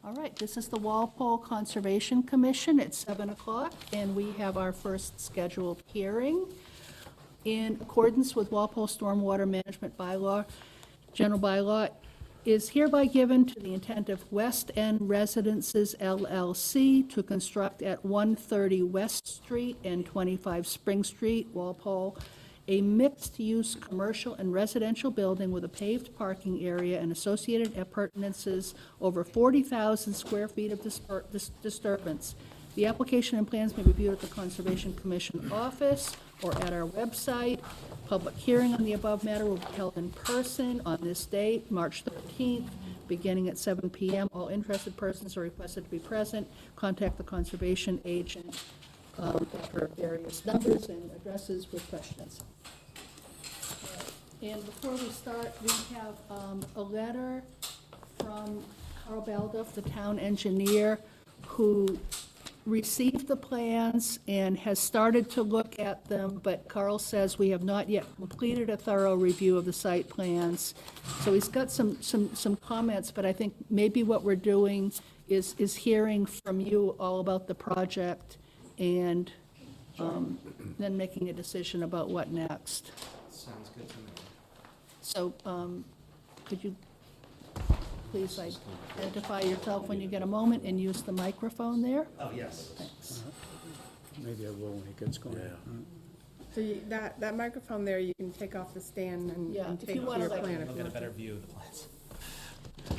All right, this is the Walpole Conservation Commission at 7 o'clock, and we have our first scheduled hearing. In accordance with Walpole Stormwater Management Bylaw, General Bylaw, is hereby given to the intent of End Residences LLC to construct at 130 West Street and 25 Spring Street, Walpole, a mixed-use commercial and residential building with a paved parking area and associated appurtenances over 40,000 square feet of disturbance. The application and plans may be viewed at the Conservation Commission office or at our website. Public hearing on the above matter will be held in person on this date, March 13th, beginning at 7 p.m. All interested persons are requested to be present. Contact the conservation agent for various numbers and addresses with questions. And before we start, we have a letter from Carl Baldoff, the town engineer, who received the plans and has started to look at them, but Carl says we have not yet completed a thorough review of the site plans. So he's got some comments, but I think maybe what we're doing is hearing from you all about the project and then making a decision about what next. Sounds good to me. So could you please identify yourself when you get a moment and use the microphone there? Oh, yes. Thanks. Maybe I will when it gets going. So that microphone there, you can take off the stand Yeah, and if take you to wanna, your like- plan if We'll you get a want better to. view of the plans.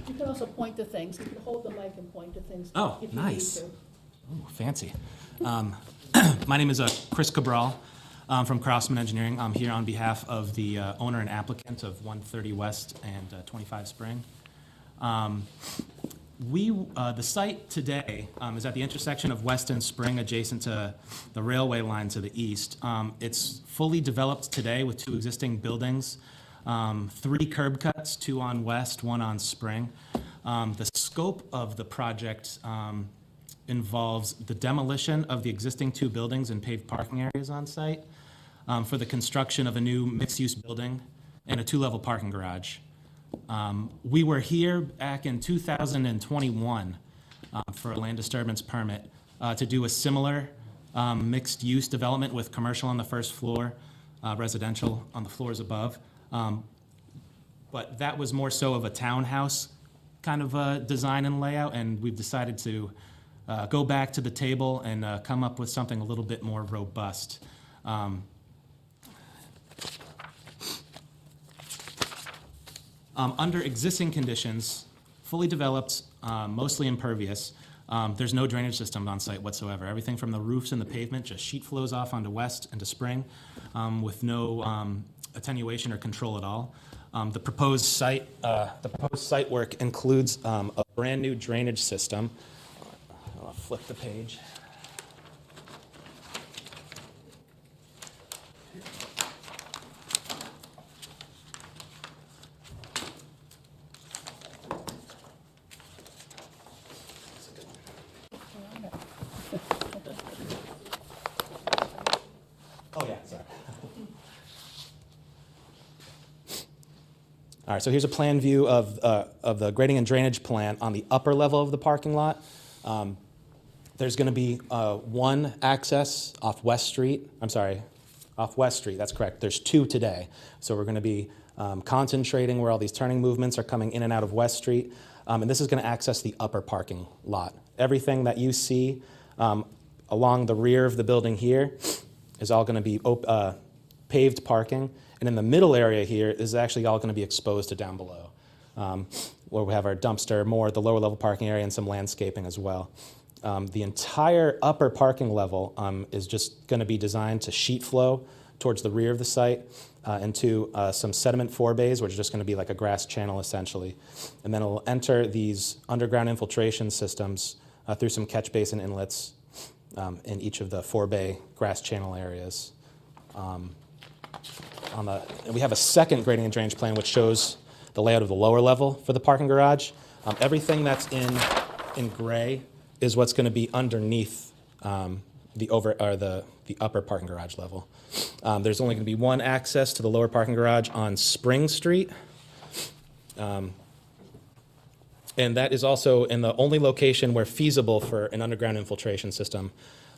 You can also point to things. You can hold the mic and point to things. Oh, if you nice. need to. Ooh, fancy. My name is Chris Cabral from Craftsman Engineering. I'm here on behalf of the owner and applicant of 130 West and 25 Spring. The site today is at the intersection of West and Spring, adjacent to the railway line to the east. It's fully developed today with 2 existing buildings, 3 curb cuts, 2 on West, 1 on Spring. The scope of the project involves the demolition of the existing 2 buildings and paved parking areas on site for the construction of a new mixed-use building and a 2-level parking garage. We were here back in 2021 for a land disturbance permit to do a similar mixed-use development with commercial on the first floor, residential on the floors above. But that was more so of a townhouse kind of design and layout, and we've decided to go back to the table and come up with something a little bit more robust. Under existing conditions, fully developed, mostly impervious, there's no drainage system on site whatsoever. Everything from the roofs and the pavement just sheet flows off onto West and to Spring with no attenuation or control at all. The proposed site work includes a brand new drainage system. I'll flip the page. Oh, yeah, sorry. All right, so here's a plan view of the grading and drainage plan on the upper level of the parking lot. There's going to be 1 access off West Street. Off West Street, that's correct. There's 2 today. So we're going to be concentrating where all these turning movements are coming in and out of West Street. And this is going to access the upper parking lot. Everything that you see along the rear of the building here is all going to be paved parking. And in the middle area here is actually all going to be exposed to down below, where we have our dumpster, more at the lower level parking area, and some landscaping as well. The entire upper parking level is just going to be designed to sheet flow towards the rear of the site into some sediment forebays, which are just going to be like a grass channel essentially. And then it'll enter these underground infiltration systems through some catch basin inlets in each of the forebay grass channel areas. And we have a second grading and drainage plan which shows the layout of the lower level for the parking garage. Everything that's in gray is what's going to be underneath the upper parking garage level. There's only going to be 1 access to the lower parking garage on Spring Street. And that is also in the only location where feasible for an underground infiltration system.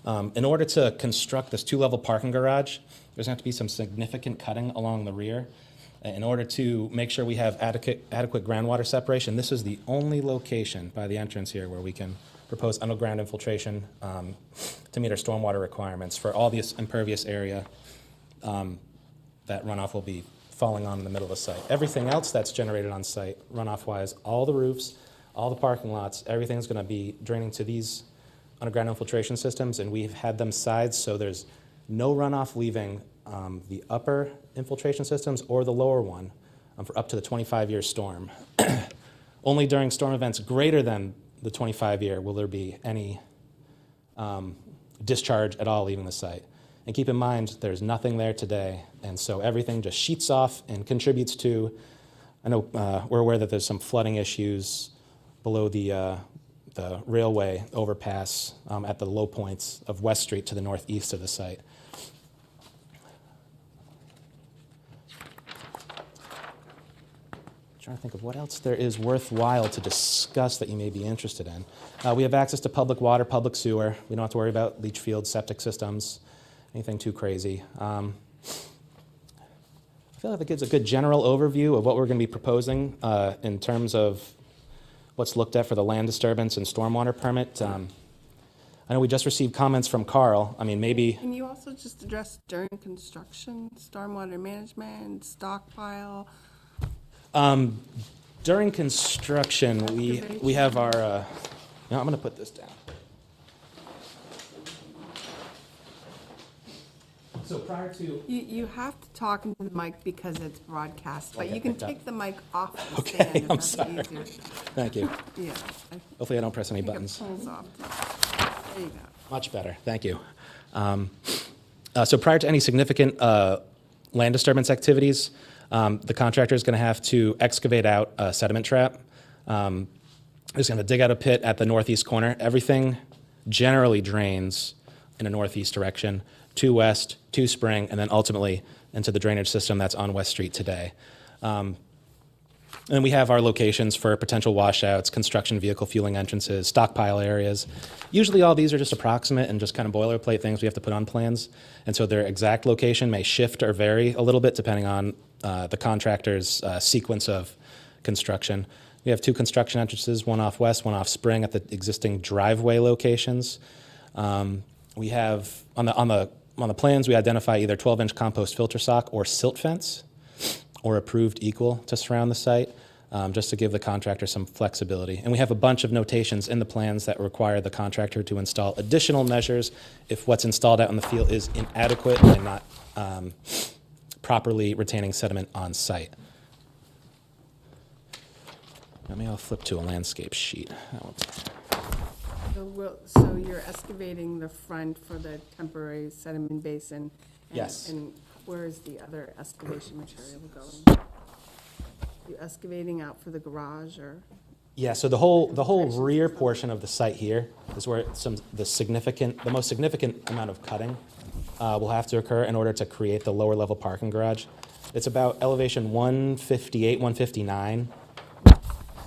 In order to construct this two-level parking garage, there's going to have to be some significant cutting along the rear. In order to make sure we have adequate groundwater separation, this is the only location by the entrance here where we can propose underground infiltration to meet our stormwater requirements for all this impervious area that runoff will be falling on in the middle of the site. Everything else that's generated on site, runoff-wise, all the roofs, all the parking lots, everything's going to be draining to these underground infiltration systems, and we've had them sized so there's no runoff leaving the upper infiltration systems or the lower one for up to the 25-year storm. Only during storm events greater than the 25-year will there be any discharge at all leaving the site. And keep in mind, there's nothing there today, and so everything just sheets off and contributes to, I know we're aware that there's some flooding issues below the railway overpass at the low points of West Street to the northeast of the site. Trying to think of what else there is worthwhile to discuss that you may be interested in. We have access to public water, public sewer. We don't have to worry about leach fields, septic systems, anything too crazy. I feel like that gives a good general overview of what we're going to be proposing in terms of what's looked at for the land disturbance and stormwater permit. I know we just received comments from Carl. I mean, maybe, Can you also just address during construction, stormwater management, stockpile? during construction, we have our, I'm going to put this down. So prior to, You have to talk into the mic because it's broadcast, but Okay, you can picked up. take the mic off the Okay, stand if I'm that's sorry. easier. thank you. Yeah. Hopefully I don't press any I think it buttons. pulls off. There you go. Much better, thank you. So prior to any significant land disturbance activities, the contractor is going to have to excavate out a sediment trap. He's going to dig out a pit at the northeast corner. Everything generally drains in a northeast direction, to west, to spring, and then ultimately into the drainage system that's on West Street today. And we have our locations for potential washouts, construction vehicle fueling entrances, stockpile areas. Usually all these are just approximate and just kind of boilerplate things we have to put on plans. And so their exact location may shift or vary a little bit depending on the contractor's sequence of construction. We have two construction entrances, one off West, one off Spring at the existing driveway locations. We have, on the plans, we identify either 12-inch compost filter sock or silt fence, or approved equal to surround the site, just to give the contractor some flexibility. And we have a bunch of notations in the plans that require the contractor to install additional measures if what's installed out in the field is inadequate and not properly retaining sediment on site. I'll flip to a landscape sheet. That one's- So you're excavating the front for the temporary sediment basin? and- Yes. And where is the other excavation material going? You excavating out for the garage or? Yeah, so the whole rear portion of the site here is where the most significant amount of cutting will have to occur in order to create the lower level parking garage. It's about elevation 158, 159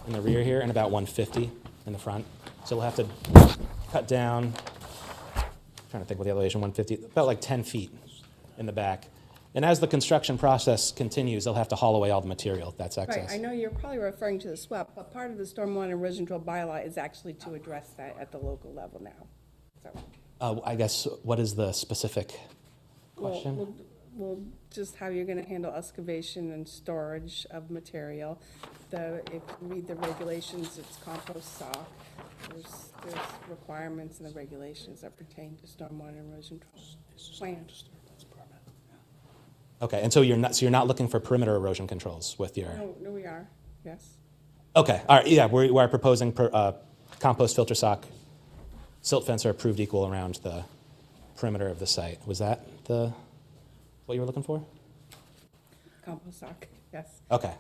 in the rear here, and about 150 in the front. So we'll have to cut down, trying to think what the elevation, 150, about like 10 feet in the back. And as the construction process continues, they'll have to haul away all the material that's excess. Right, I know you're probably referring to the SWEP, but part of the stormwater erosion control bylaw is actually to address that at the local level now. So, I guess, what is the specific question? Well, just how you're gonna handle excavation and storage of material. If you read the regulations, it's compost sock. There's requirements in the regulations that pertain to stormwater erosion control plan. Okay, and so you're not looking for perimeter erosion controls with your? No, we are, yes. Okay, all right, yeah, we are proposing compost filter sock, silt fence are approved equal around the perimeter of the site. Was that what you were looking for? Compost sock, yes. Okay,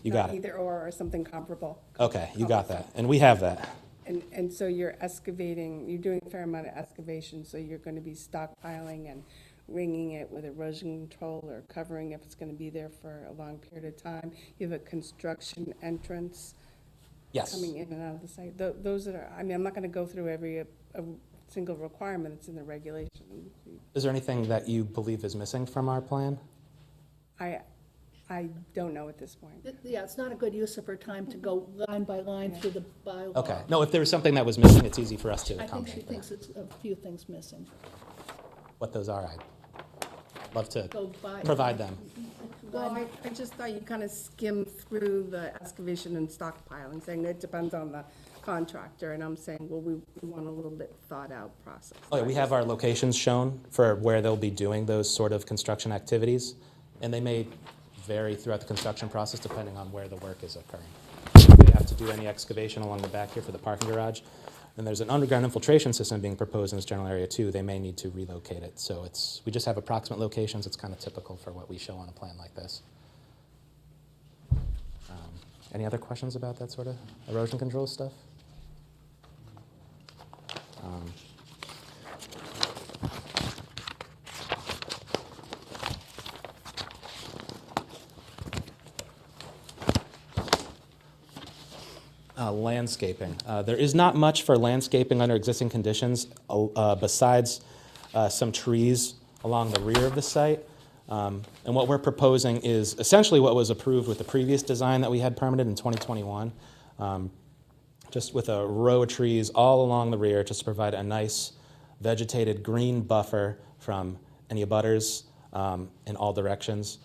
you got Not it. either or something comparable. Okay, you got that, and we have that. And so you're excavating, you're doing a fair amount of excavation, so you're gonna be stockpiling and ringing it with erosion control or covering if it's gonna be there for a long period of time. You have a construction entrance Yes. coming in and out of the site. Those that are, I mean, I'm not gonna go through every a single requirement that's in the regulation. Is there anything that you believe is missing from our plan? I don't know at this point. Yeah, it's not a good use of her time to go line by line through the bylaw. Okay. No, if there was something that was missing, it's easy for us to I think she accommodate that. thinks it's a few things missing. What those are, I'd love to Go by. provide them. Well, I just thought you kind of skimmed through the excavation and stockpiling, saying it depends on the contractor, and I'm saying, well, we want a little bit thought-out process. Oh, yeah, we have our locations shown for where they'll be doing those sort of construction activities, and they may vary throughout the construction process depending on where the work is occurring. If they have to do any excavation along the back here for the parking garage, and there's an underground infiltration system being proposed in this general area too, they may need to relocate it. So we just have approximate locations. It's kind of typical for what we show on a plan like this. Any other questions about that sort of erosion control stuff? Landscaping. There is not much for landscaping under existing conditions besides some trees along the rear of the site. And what we're proposing is essentially what was approved with the previous design that we had permitted in 2021. Just with a row of trees all along the rear, just to provide a nice vegetated green buffer from any abutters in all directions.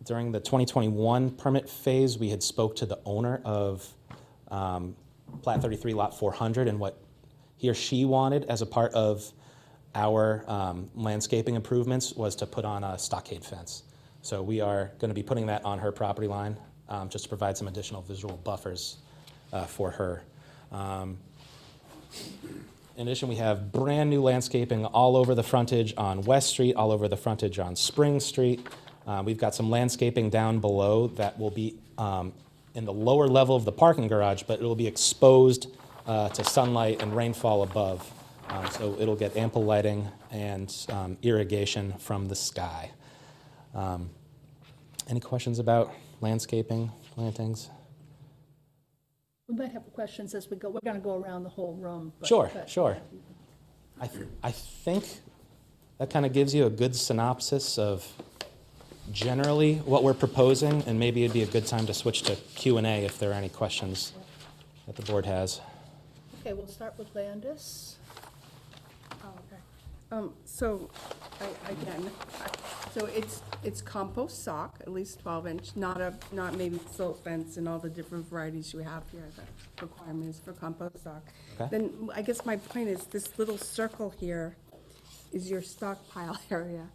During the 2021 permit phase, we had spoke to the owner of Plat 33, Lot 400, and what he or she wanted as a part of our landscaping improvements was to put on a stockade fence. So we are going to be putting that on her property line just to provide some additional visual buffers for her. In addition, we have brand new landscaping all over the frontage on West Street, all over the frontage on Spring Street. We've got some landscaping down below that will be in the lower level of the parking garage, but it will be exposed to sunlight and rainfall above. So it'll get ample lighting and irrigation from the sky. Any questions about landscaping, plantings? We might have questions as we go. We're going to go around the whole room. Sure. I think that kind of gives you a good synopsis of generally what we're proposing, and maybe it'd be a good time to switch to Q&A if there are any questions that the board has. Okay, we'll start with Landis. Oh, okay. So, so it's compost sock, at least 12-inch, not maybe silt fence and all the different varieties you have here, the requirements for compost sock. Okay. Then, I guess my point is, this little circle here is your stockpile area.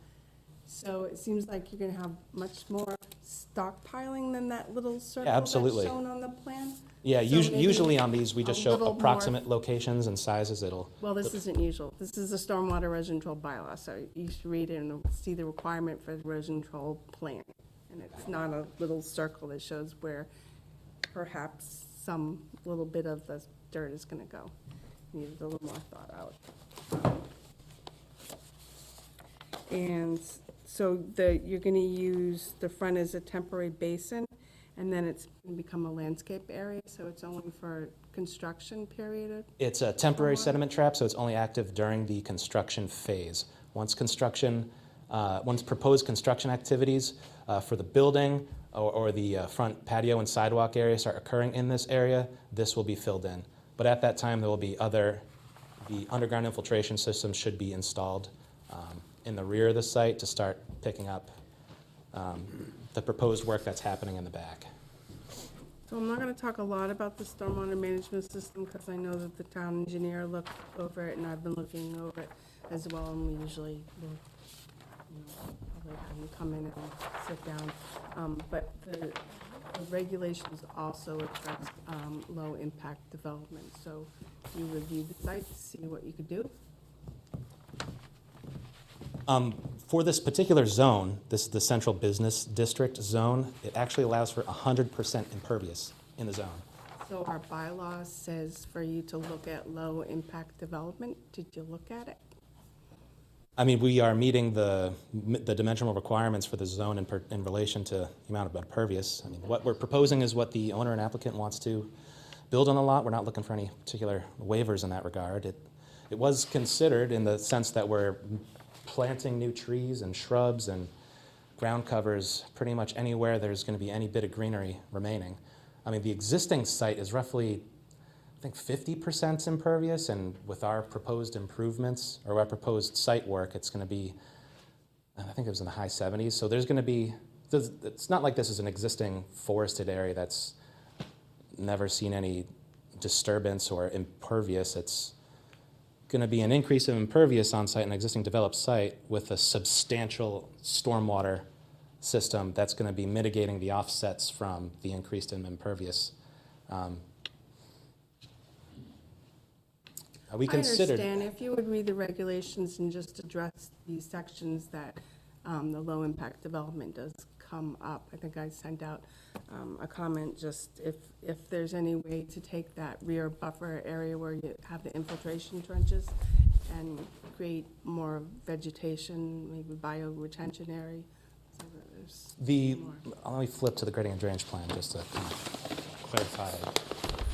So it seems like you're gonna have much more stockpiling than that little circle that's absolutely. shown on the plan? Yeah, So maybe usually on these, we just a show little more- approximate locations and sizes. Well, this isn't usual. This is a stormwater erosion control bylaw, so you should read it and see the requirement for the erosion control plan. And it's not a little circle that shows where perhaps some little bit of the dirt is gonna go. Needs a little more thought out. And so you're gonna use the front as a temporary basin, and then it's gonna become a landscape area, so it's only for construction period? It's a temporary sediment trap, so it's only active during the construction phase. Once proposed construction activities for the building or the front patio and sidewalk area start occurring in this area, this will be filled in. But at that time, there will be the underground infiltration system should be installed in the rear of the site to start picking up the proposed work that's happening in the back. So I'm not gonna talk a lot about the stormwater management system, because I know that the town engineer looked over it, and I've been looking over it as well, and we usually will, probably have you come in and sit down. But the regulations also address low-impact development, so you reviewed the site to see what you could do? For this particular zone, the central business district zone, it actually allows for 100% impervious in the zone. So our bylaw says for you to look at low-impact development. Did you look at it? I mean, we are meeting the dimensional requirements for the zone in relation to the amount of impervious. I mean, what we're proposing is what the owner and applicant wants to build on the lot. We're not looking for any particular waivers in that regard. It was considered in the sense that we're planting new trees and shrubs and ground covers pretty much anywhere there's going to be any bit of greenery remaining. I mean, the existing site is roughly, I think, 50% impervious, and with our proposed improvements or our proposed site work, it's going to be, I think it was in the high 70s. So there's going to be, it's not like this is an existing forested area that's never seen any disturbance or impervious. It's going to be an increase of impervious on site, an existing developed site, with a substantial stormwater system that's going to be mitigating the offsets from the increase in impervious. We considered. I understand if you would read the regulations and just address these sections that the low-impact development does come up. I think I sent out a comment, just if there's any way to take that rear buffer area where you have the infiltration trenches and create more vegetation, maybe bioretention area. So that there's more. Let me flip to the grading and drainage plan just to kind of clarify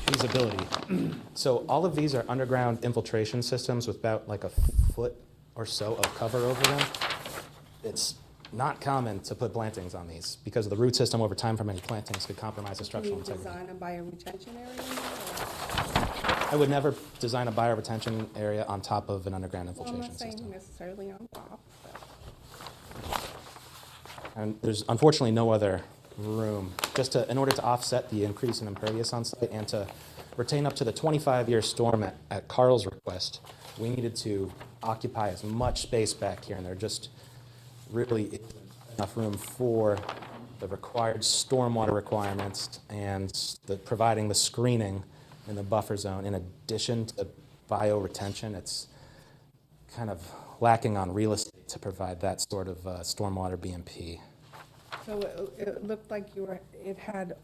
feasibility. So all of these are underground infiltration systems with about like a foot or so of cover over them. It's not common to put plantings on these because of the root system over time from any plantings could compromise the structural Can you integrity. design a bioretention area in there, or? I would never design a bioretention area on top of an underground Well, I'm infiltration not saying system. necessarily on top, but. And there's unfortunately no other room, in order to offset the increase in impervious on site and to retain up to the 25-year storm at Carl's request, we needed to occupy as much space back here, and there just really isn't enough room for the required stormwater requirements and providing the screening in the buffer zone. In addition to bioretention, it's kind of lacking on real estate to provide that sort of stormwater BMP. So it looked like it had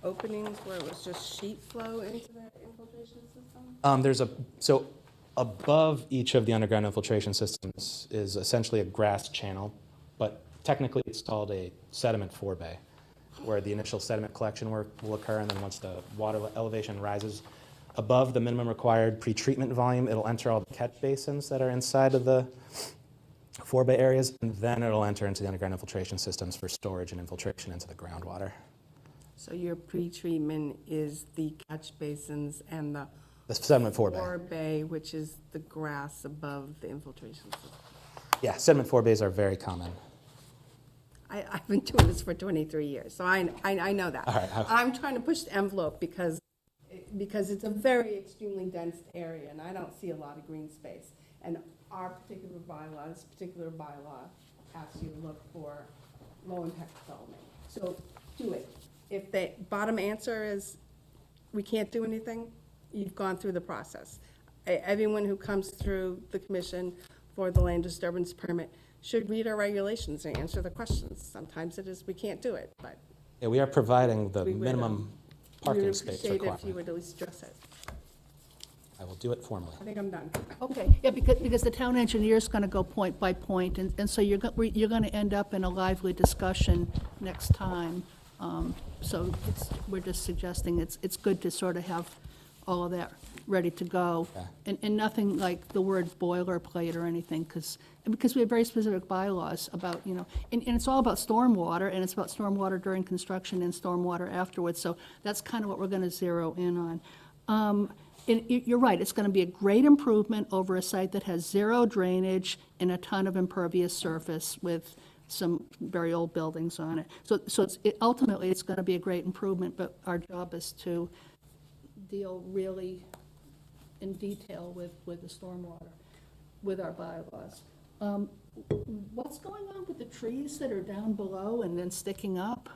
openings where it was just sheet flow into the infiltration system? So above each of the underground infiltration systems is essentially a grass channel, but technically it's called a sediment forebay, where the initial sediment collection work will occur, and then once the water elevation rises above the minimum required pretreatment volume, it'll enter all the catch basins that are inside of the forebay areas, and then it'll enter into the underground infiltration systems for storage and infiltration into the groundwater. So your pretreatment is the catch basins and the The sediment forebay. forebay, which is the grass above the infiltration system. Yeah, sediment forebays are very common. I've been doing this for 23 years, so I know that. All right. I'm trying to push the envelope because it's a very extremely dense area, and I don't see a lot of green space. And our particular bylaw, this particular bylaw, asks you to look for low-impact development. So do it. If the bottom answer is we can't do anything, you've gone through the process. Everyone who comes through the commission for the land disturbance permit should read our regulations and answer the questions. Sometimes it is we can't do it, but Yeah, we are providing the We would, minimum we parking would space appreciate if you requirement. would at least address it. I will do it formally. I think I'm done. Okay, yeah, because the town engineer's going to go point by point, and so you're going to end up in a lively discussion next time. So we're just suggesting it's good to sort of have all of that ready to go. Yeah. And nothing like the word boilerplate or anything, because we have very specific bylaws about, and it's all about stormwater, and it's about stormwater during construction and stormwater afterwards. So that's kind of what we're going to zero in on. And you're right, it's going to be a great improvement over a site that has zero drainage and a ton of impervious surface with some very old buildings on it. So ultimately, it's going to be a great improvement, but our job is to deal really in detail with the stormwater, with our bylaws. What's going on with the trees that are down below and then sticking up?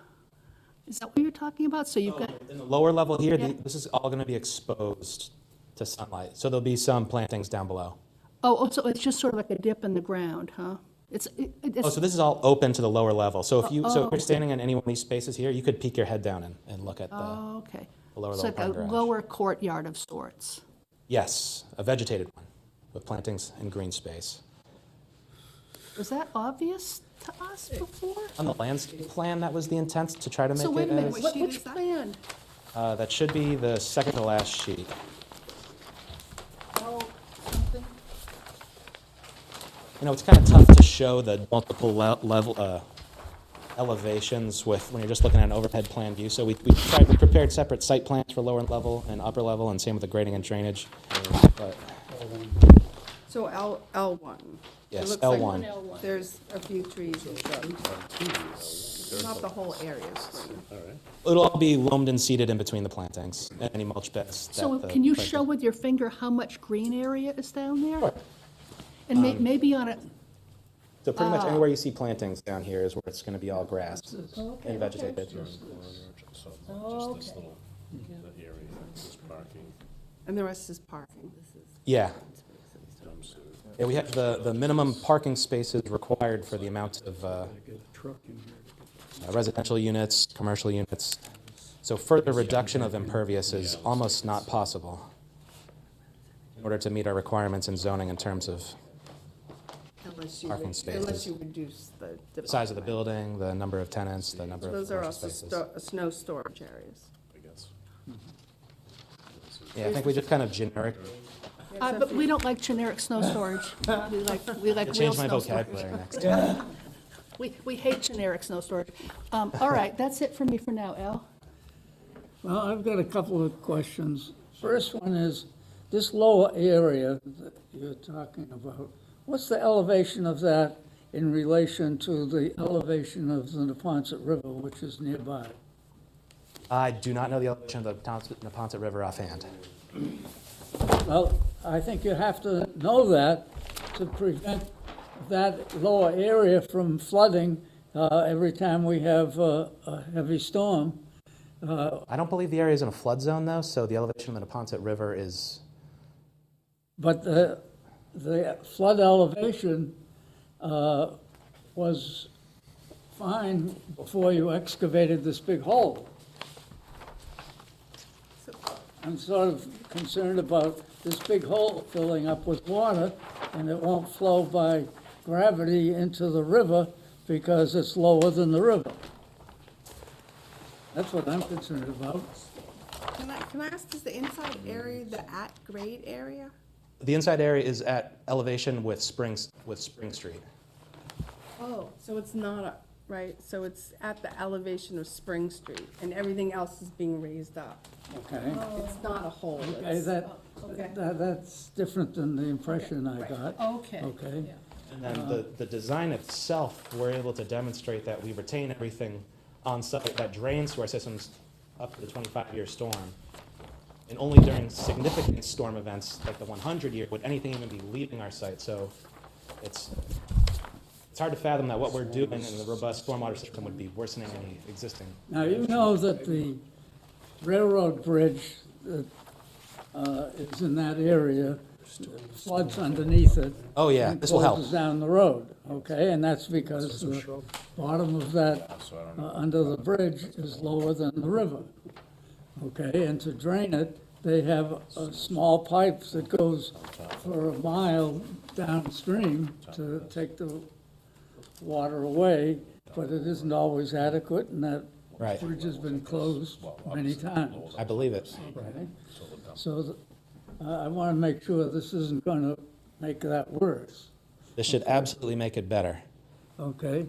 Is that what you're talking about? So you've got, In the lower level here, Yeah. this is all going to be exposed to sunlight. So there'll be some plantings down below. so it's just sort of like a dip in the ground, huh? It's So this is all open to the lower level. So if you're standing in any one of these spaces here, you could peek your head down and look at the okay. lower It's level like a parking garage. lower courtyard of sorts. Yes, a vegetated one with plantings and green space. Was that obvious to us before? On the landscape plan, that was the intent, to try to make So wait it a minute, as... What sheet which is that? plan? That should be the second to last sheet. Oh, something? You know, it's kind of tough to show the multiple level elevations when you're just looking at an overhead plan view. So we prepared separate site plans for lower level and upper level, and same with the grading and drainage. But So L1. Yes, It looks L1. like there's a few trees and shrubs. Not the whole area is green. It'll all be loamed and seeded in between the plantings, and any mulch beds. So that the can you planters- show with your finger how much green area is down there? Sure. And maybe on a, So pretty much anywhere you see plantings down here is where it's going to be all grass and vegetated. So just this little, that area, this parking, And the rest is parking. Yeah. dumpster. Yeah, we have the minimum parking spaces required for the amount of Get a truck in here. residential units, commercial units. So further reduction of impervious is almost not possible in order to meet our requirements in zoning in terms of Parking spaces. Unless you reduce the. size of the building, the number of tenants, the number of Those are commercial also spaces. snow storage areas. I guess. Yeah, I think we just kind of generic. but we don't like generic snow storage. We like real Change my snow storage. vocabulary next time. We hate generic snow storage. All right, that's it for me for now, Al. Well, I've got a couple of questions. First one is, this lower area that you're talking about, what's the elevation of that in relation to the elevation of the Neponset River, which is nearby? I do not know the elevation of the Neponset River offhand. Well, I think you have to know that to prevent that lower area from flooding every time we have a heavy storm. I don't believe the area is in a flood zone, though, so the elevation of the Neponset River is, But the flood elevation was fine before you excavated this big hole. I'm sort of concerned about this big hole filling up with water, and it won't flow by gravity into the river because it's lower than the river. That's what I'm concerned about. Can I ask, is the inside area the at-grade area? the inside area is at elevation with Spring Street. Oh, so it's not, right, so it's at the elevation of Spring Street, and everything else is being raised up. Okay? It's not a hole, Okay, it's, okay. that's different than the impression I got. Okay. Okay. And then the design itself, we're able to demonstrate that we retain everything on site that drains to our systems up to the 25-year storm. And only during significant storm events, like the 100-year, would anything even be leaving our site. So it's hard to fathom that what we're doing in the robust stormwater system would be worsening any existing. Now, you know that the railroad bridge that is in that area floods underneath it. Oh, yeah, and this will help. closes down the road, okay? And that's because the bottom of that, under the bridge, is lower than the river, okay? And to drain it, they have a small pipe that goes for a mile downstream to take the water away, but it isn't always adequate, and that Right. bridge has been closed many times. I believe it. Okay, so I want to make sure this isn't going to make that worse, This should absolutely make it better. okay?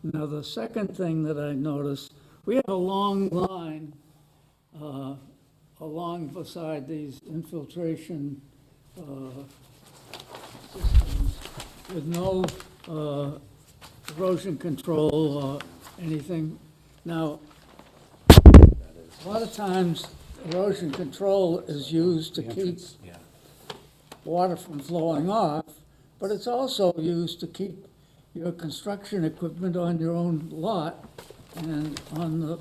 Now, the second thing that I noticed, we have a long line along beside these infiltration systems with no erosion control or anything. Now, a lot of times erosion control is used to keep water from flowing off, but it's also used to keep your construction equipment on your own lot and on the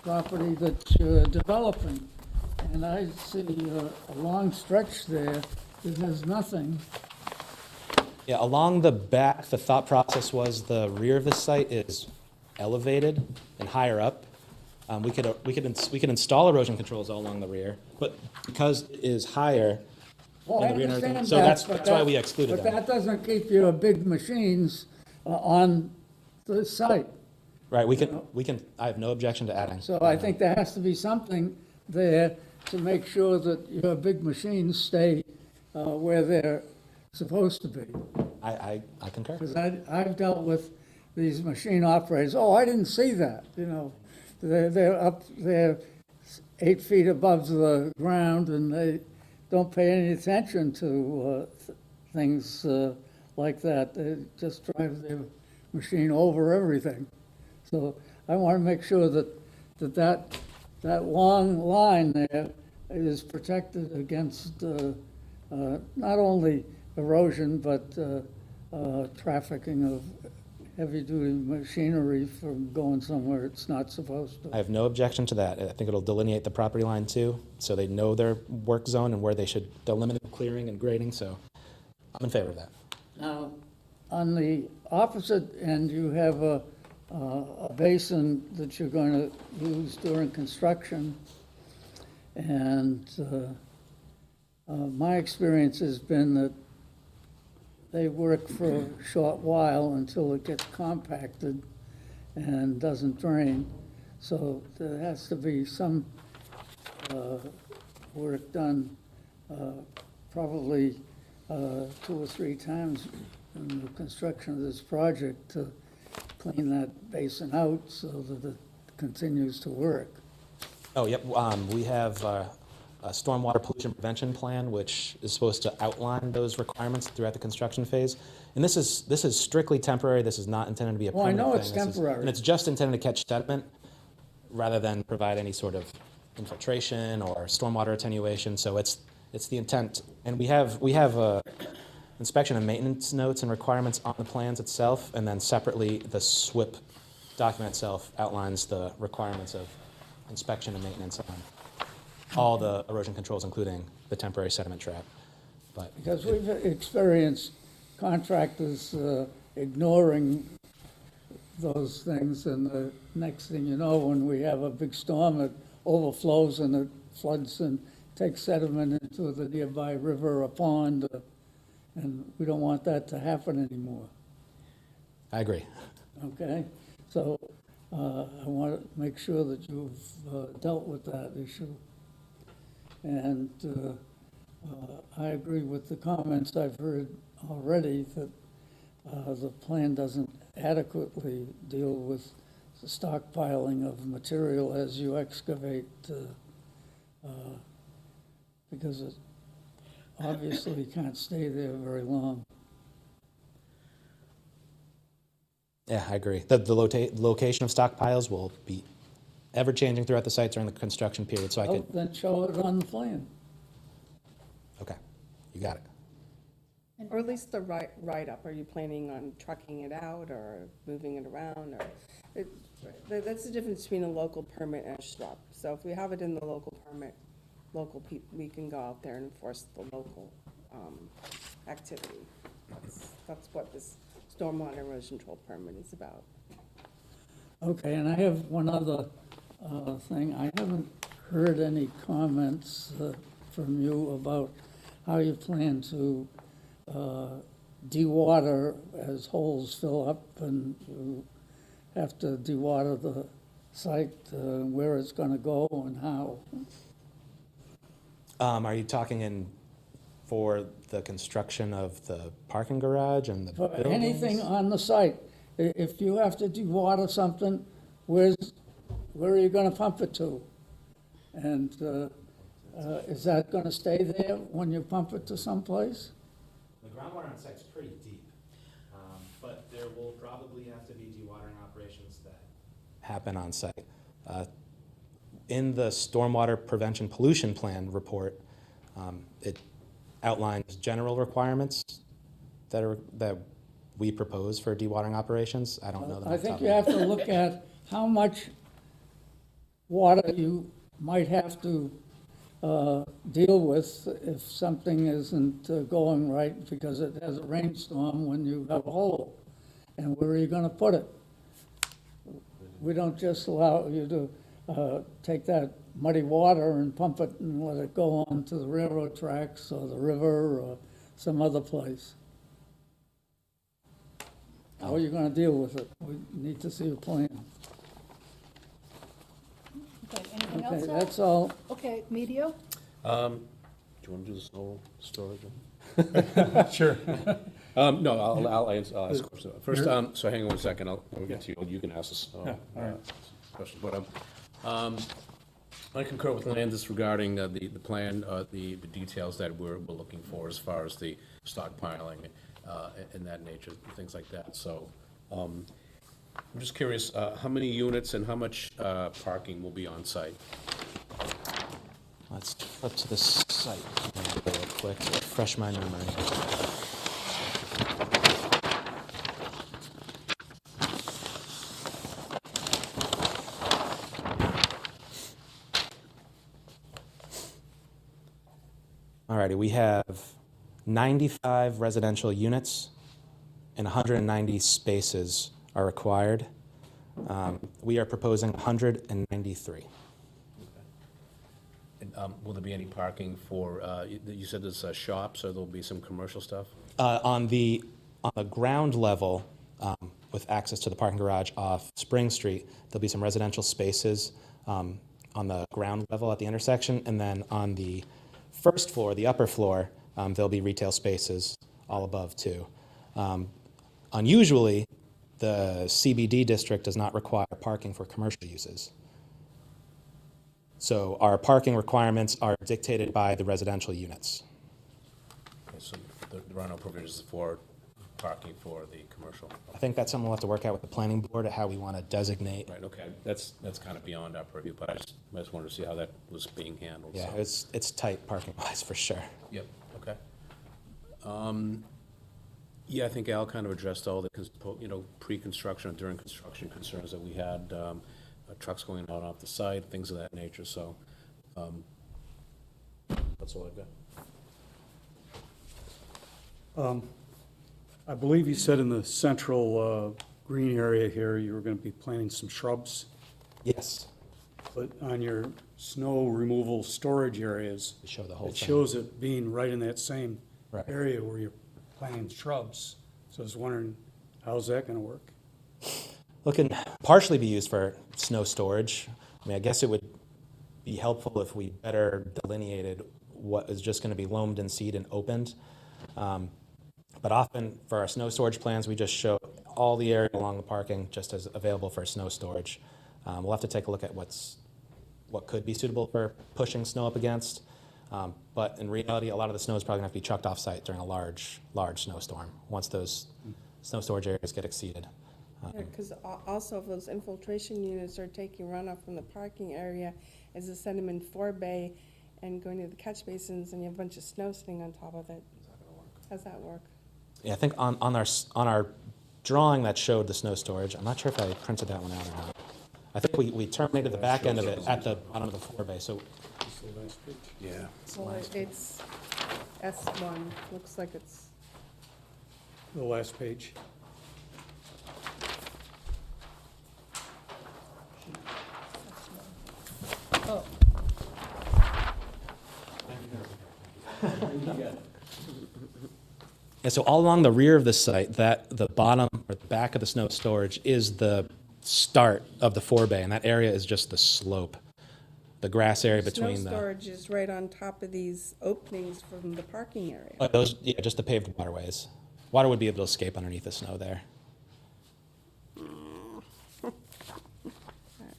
property that you're developing. And I see a long stretch there that has nothing. Yeah, along the back, the thought process was the rear of the site is elevated and higher up. We could install erosion controls all along the rear, but because it is higher Well, than I the rear and everything, understand so that, that's why we excluded But them. that doesn't keep your big machines on the site. Right, I have no objection to adding. So I think there has to be something there to make sure that your big machines stay where they're supposed to be. I concur. Because I've dealt with these machine operators, oh, I didn't see that, you know. They're 8 feet above the ground and they don't pay any attention to things like that. They just drive their machine over everything. So I want to make sure that long line there is protected against not only erosion, but trafficking of heavy-duty machinery from going somewhere it's not supposed I to. have no objection to that. I think it'll delineate the property line too, so they know their work zone and where they should delimit clearing and grading, so I'm in favor of that. Now, on the opposite end, you have a basin that you're going to use during construction. And my experience has been that they work for a short while until it gets compacted and doesn't drain. So there has to be some work done probably 2 or 3 times in the construction of this project to clean that basin out so that it continues to work. Oh, yep, we have a stormwater pollution prevention plan, which is supposed to outline those requirements throughout the construction phase. And this is strictly temporary, this is not intended to be a Well, I permanent thing. know it's This is- temporary. And it's just intended to catch sediment, rather than provide any sort of infiltration or stormwater attenuation, so it's the intent. And we have inspection and maintenance notes and requirements on the plans itself, and then separately, the SWIP document itself outlines the requirements of inspection and maintenance on all the erosion controls, including the temporary sediment trap. But Because we've experienced contractors ignoring those things, and the next thing you know, when we have a big storm, it overflows and it floods and takes sediment into the nearby river or pond, and we don't want that to happen anymore, I agree. okay? So I want to make sure that you've dealt with that issue. And I agree with the comments I've heard already that the plan doesn't adequately deal with the stockpiling of material as you excavate, because it obviously can't stay there very long. Yeah, I agree. The location of stockpiles will be ever-changing throughout the site during the construction period, so I Oh, could, then show it on the plan. okay, you got it. Or at least the write-up. Are you planning on trucking it out or moving it around, or? That's the difference between a local permit and a SHRUP. So if we have it in the local permit, we can go out there and enforce the local activity. That's what this stormwater erosion control permit is about. Okay, and I have one other thing. I haven't heard any comments from you about how you plan to dewater as holes fill up and you have to dewater the site, where it's going to go and how. Are you talking for the construction of the parking garage and the For buildings? anything on the site, if you have to dewater something, where are you going to pump it to? And is that going to stay there when you pump it to someplace? The groundwater on site's pretty deep, but there will probably have to be dewatering operations that happen on site. In the stormwater prevention pollution plan report, it outlines general requirements that we propose for dewatering operations. I don't know them I off the top think of you my have head. to look at how much water you might have to deal with if something isn't going right because it has a rainstorm when you have a hole. And where are you going to put it? We don't just allow you to take that muddy water and pump it and let it go on to the railroad tracks or the river or some other place. How are you going to deal with it? We need to see a plan. Okay, anything Okay, else? Al? that's all. Okay. Okay, Medio? Do you want to do the snow storage? Sure. No, I'll ask a question. First, so hang on 1 second, we'll get to you, you can ask us, Yeah, all right. question. But, I concur with Landis regarding, the plan, the details that we're looking for as far as the stockpiling, and that nature, things like that, so, I'm just curious, how many units and how much, parking will be on site? Let's flip to the site real quick, to refresh my memory. Alrighty, we have 95 residential units and 190 spaces are required. We are proposing 193. And, will there be any parking for, you said there's shops, or there'll be some commercial stuff? On the ground level, with access to the parking garage off Spring Street, there'll be some residential spaces on the ground level at the intersection, and then on the first floor, the upper floor, there'll be retail spaces all above too. Unusually, the CBD district does not require parking for commercial uses. So our parking requirements are dictated by the residential units. Okay, so there are no provisions for parking for the commercial? I think that's something we'll have to work out with the planning board, how we want to designate. Right, okay, that's kind of beyond our purview, but I just wanted to see how that was being handled, Yeah, so. it's tight parking-wise for sure. Yep, okay. Yeah, I think Al kind of addressed all the, pre-construction and during construction concerns that we had, trucks going out off the site, things of that nature, so, that's all I've got. I believe you said in the central green area here, you were going to be planting some shrubs, Yes, but on your snow removal storage areas, we show the whole it thing. shows it being right in that same Right. area where you're planting shrubs. So I was wondering, how's that going to work? Looking partially be used for snow storage. I mean, I guess it would be helpful if we better delineated what is just going to be loamed and seed and opened. But often for our snow storage plans, we just show all the area along the parking just as available for snow storage. We'll have to take a look at what could be suitable for pushing snow up against. But in reality, a lot of the snow is probably going to have to be trucked off-site during a large snowstorm, once those snow storage areas get exceeded. Because also if those infiltration units are taking runoff from the parking area, is to send them in 4-bay and going to the catch basins, and you have a bunch of snow sitting on top of it. How's that work? Yeah, I think on our drawing that showed the snow storage, I'm not sure if I printed that one out or not. I think we terminated the back end of it at the bottom of the 4-bay, so Yeah. Well, it's S1, looks like it's, The last page. Oh, yeah, so all along the rear of the site, the bottom or the back of the snow storage is the start of the 4-bay, and that area is just the slope, the grass area snow between the. storage is right on top of these openings from the parking area. Those, yeah, just the paved waterways. Water would be able to escape underneath the snow there. I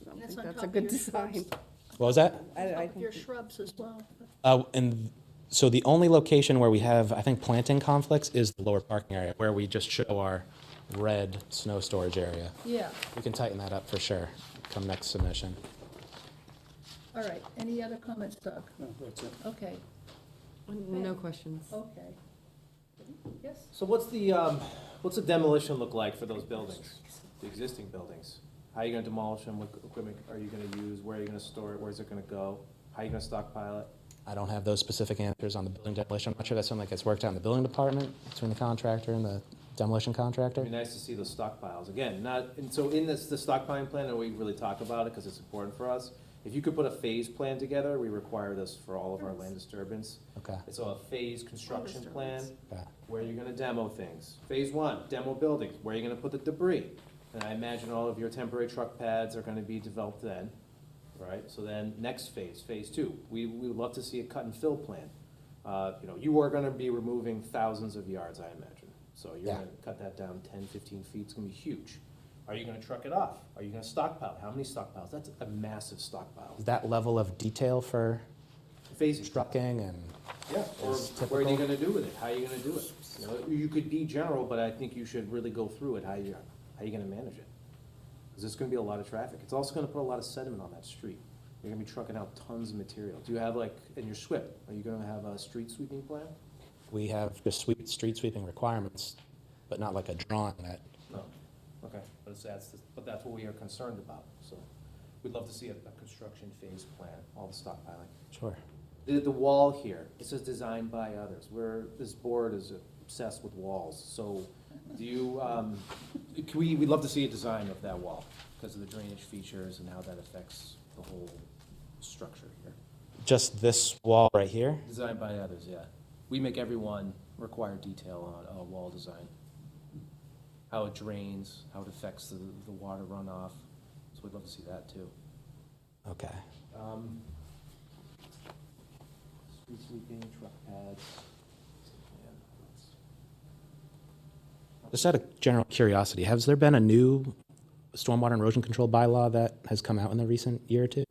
don't That's think on that's top a of good your design. shrubs. What was that? I Top of think your shrubs as well. And so the only location where we have, I think, planting conflicts is the lower parking area, where we just show our red snow storage area. Yeah, We can tighten that up for sure, come next submission. all right. Any other comments, Doug? No, that's it. Okay, No questions. okay. Yes? So what's the demolition look like for those buildings, the existing buildings? How are you gonna demolish them? What equipment are you gonna use? Where are you gonna store it? Where's it gonna go? How are you gonna stockpile it? I don't have those specific answers on the building demolition. I'm not sure that's something that gets worked out in the building department between the contractor and the demolition contractor. It'd be nice to see those stockpiles. Again, so in the stockpiling plan, and we really talk about it because it's important for us, if you could put a phase plan together, we require this for all of our land disturbance. Okay. It's a phase construction plan, Okay. where you're gonna demo things. Phase 1, demo buildings, where you're gonna put the debris. And I imagine all of your temporary truck pads are gonna be developed then. right? So then, next phase, phase two, we would love to see a cut and fill plan. You know, you are gonna be removing thousands of yards, I imagine. So you're Yeah. gonna cut that down 10, 15 feet, it's gonna be huge. Are you gonna truck it off? Are you gonna stockpile? How many stockpiles? That's a massive stockpile. Is that level of detail for Phasing. trucking and? Yeah, or is what are you typical? gonna do with it? How are you gonna do it? You know, you could be general, but I think you should really go through it, how you gonna manage it? Because there's gonna be a lot of traffic. It's also gonna put a lot of sediment on that street. You're gonna be trucking out tons of material. Do you have like, in your SWIP, are you gonna have a street sweeping plan? We have just street sweeping requirements, but not like a drawing that, No, okay, but but that's what we are concerned about, so we'd love to see a construction phase plan, all the stockpiling. sure. The wall here, it says designed by others, this board is obsessed with walls, so do you, we'd love to see a design of that wall, because of the drainage features and how that affects the whole structure here. Just this wall right here? Designed by others, yeah. We make everyone require detail on wall design. How it drains, how it affects the water runoff, so we'd love to see that too. Okay. Street sweeping, truck pads. Just out of general curiosity, has there been a new stormwater and erosion control bylaw that has come out in the recent year or two?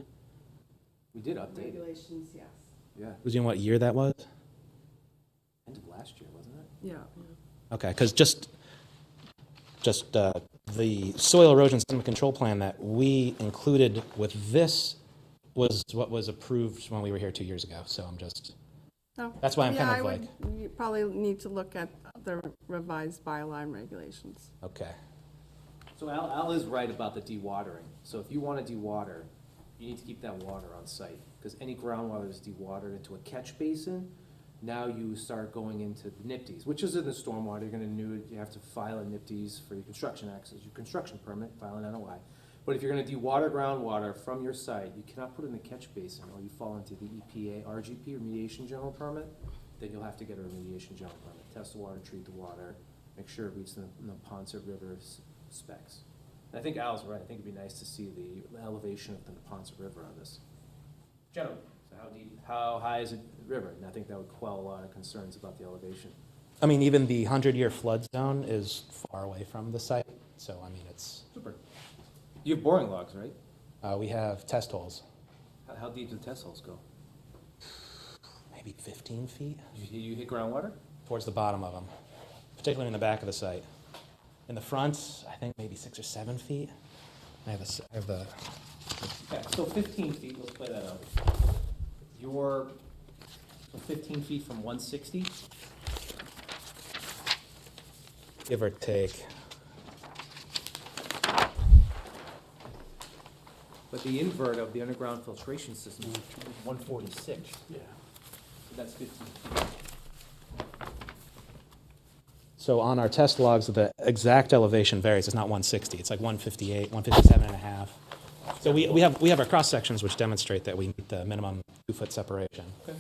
We did update it, Regulations, yes. yeah, Was you know what year that was? end of last year, wasn't it? Yeah. Okay, because just the soil erosion sediment control plan that we included with this was what was approved when we were here 2 years ago, so I'm just, that's why I'm kind of like, You probably need to look at the revised bylaw and regulations. okay. So Al is right about the dewatering. So if you want to dewater, you need to keep that water on site. Because any groundwater is dewatered into a catch basin, now you start going into the NIPDs, which is in the stormwater. You're gonna you have to file a NIPDs for your construction access, your construction permit, file an NOI. But if you're gonna dewater groundwater from your site, you cannot put it in the catch basin or you fall into the EPA RGP, remediation general permit, then you'll have to get a remediation general permit. Test the water, treat the water, make sure it meets the Neponset River specs. And I think Al's right. I think it'd be nice to see the elevation of the Neponset River on this. Generally, so how high is the river? And I think that would quell a lot of concerns about the elevation. I mean, even the 100-year flood zone is far away from the site, so I mean, it's, Super. You have boring logs, right? we have test holes, How deep do the test holes go? maybe 15 feet You hit groundwater? towards the bottom of them, particularly in the back of the site. In the front, I think maybe 6 or 7 feet. I have the, Okay, so 15 feet, let's play that out. You're 15 feet from 160? give or take. But the invert of the underground filtration system is 146. Yeah. So that's 15 feet. So on our test logs, the exact elevation varies. It's not 160. It's like 158, 157 and a half. So we have our cross sections which demonstrate that we meet the minimum 2-foot separation. Okay.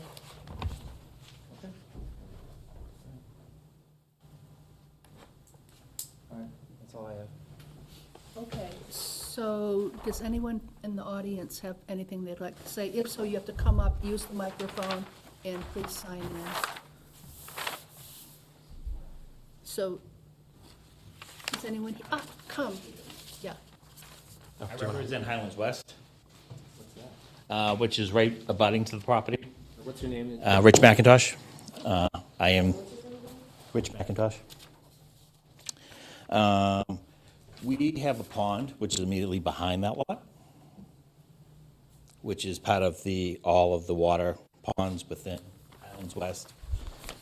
Okay. All right, that's all I have. Okay, so does anyone in the audience have anything they'd like to say? If so, you have to come up, use the microphone, and please sign in. So, is anyone, come, yeah. Oh, I do you wanna- represent Highlands West, What's that? which is right abutting to the property. What's your name? Rich McIntosh. I am Rich McIntosh. We have a pond, which is immediately behind that lot, which is part of all of the water ponds within Highlands West,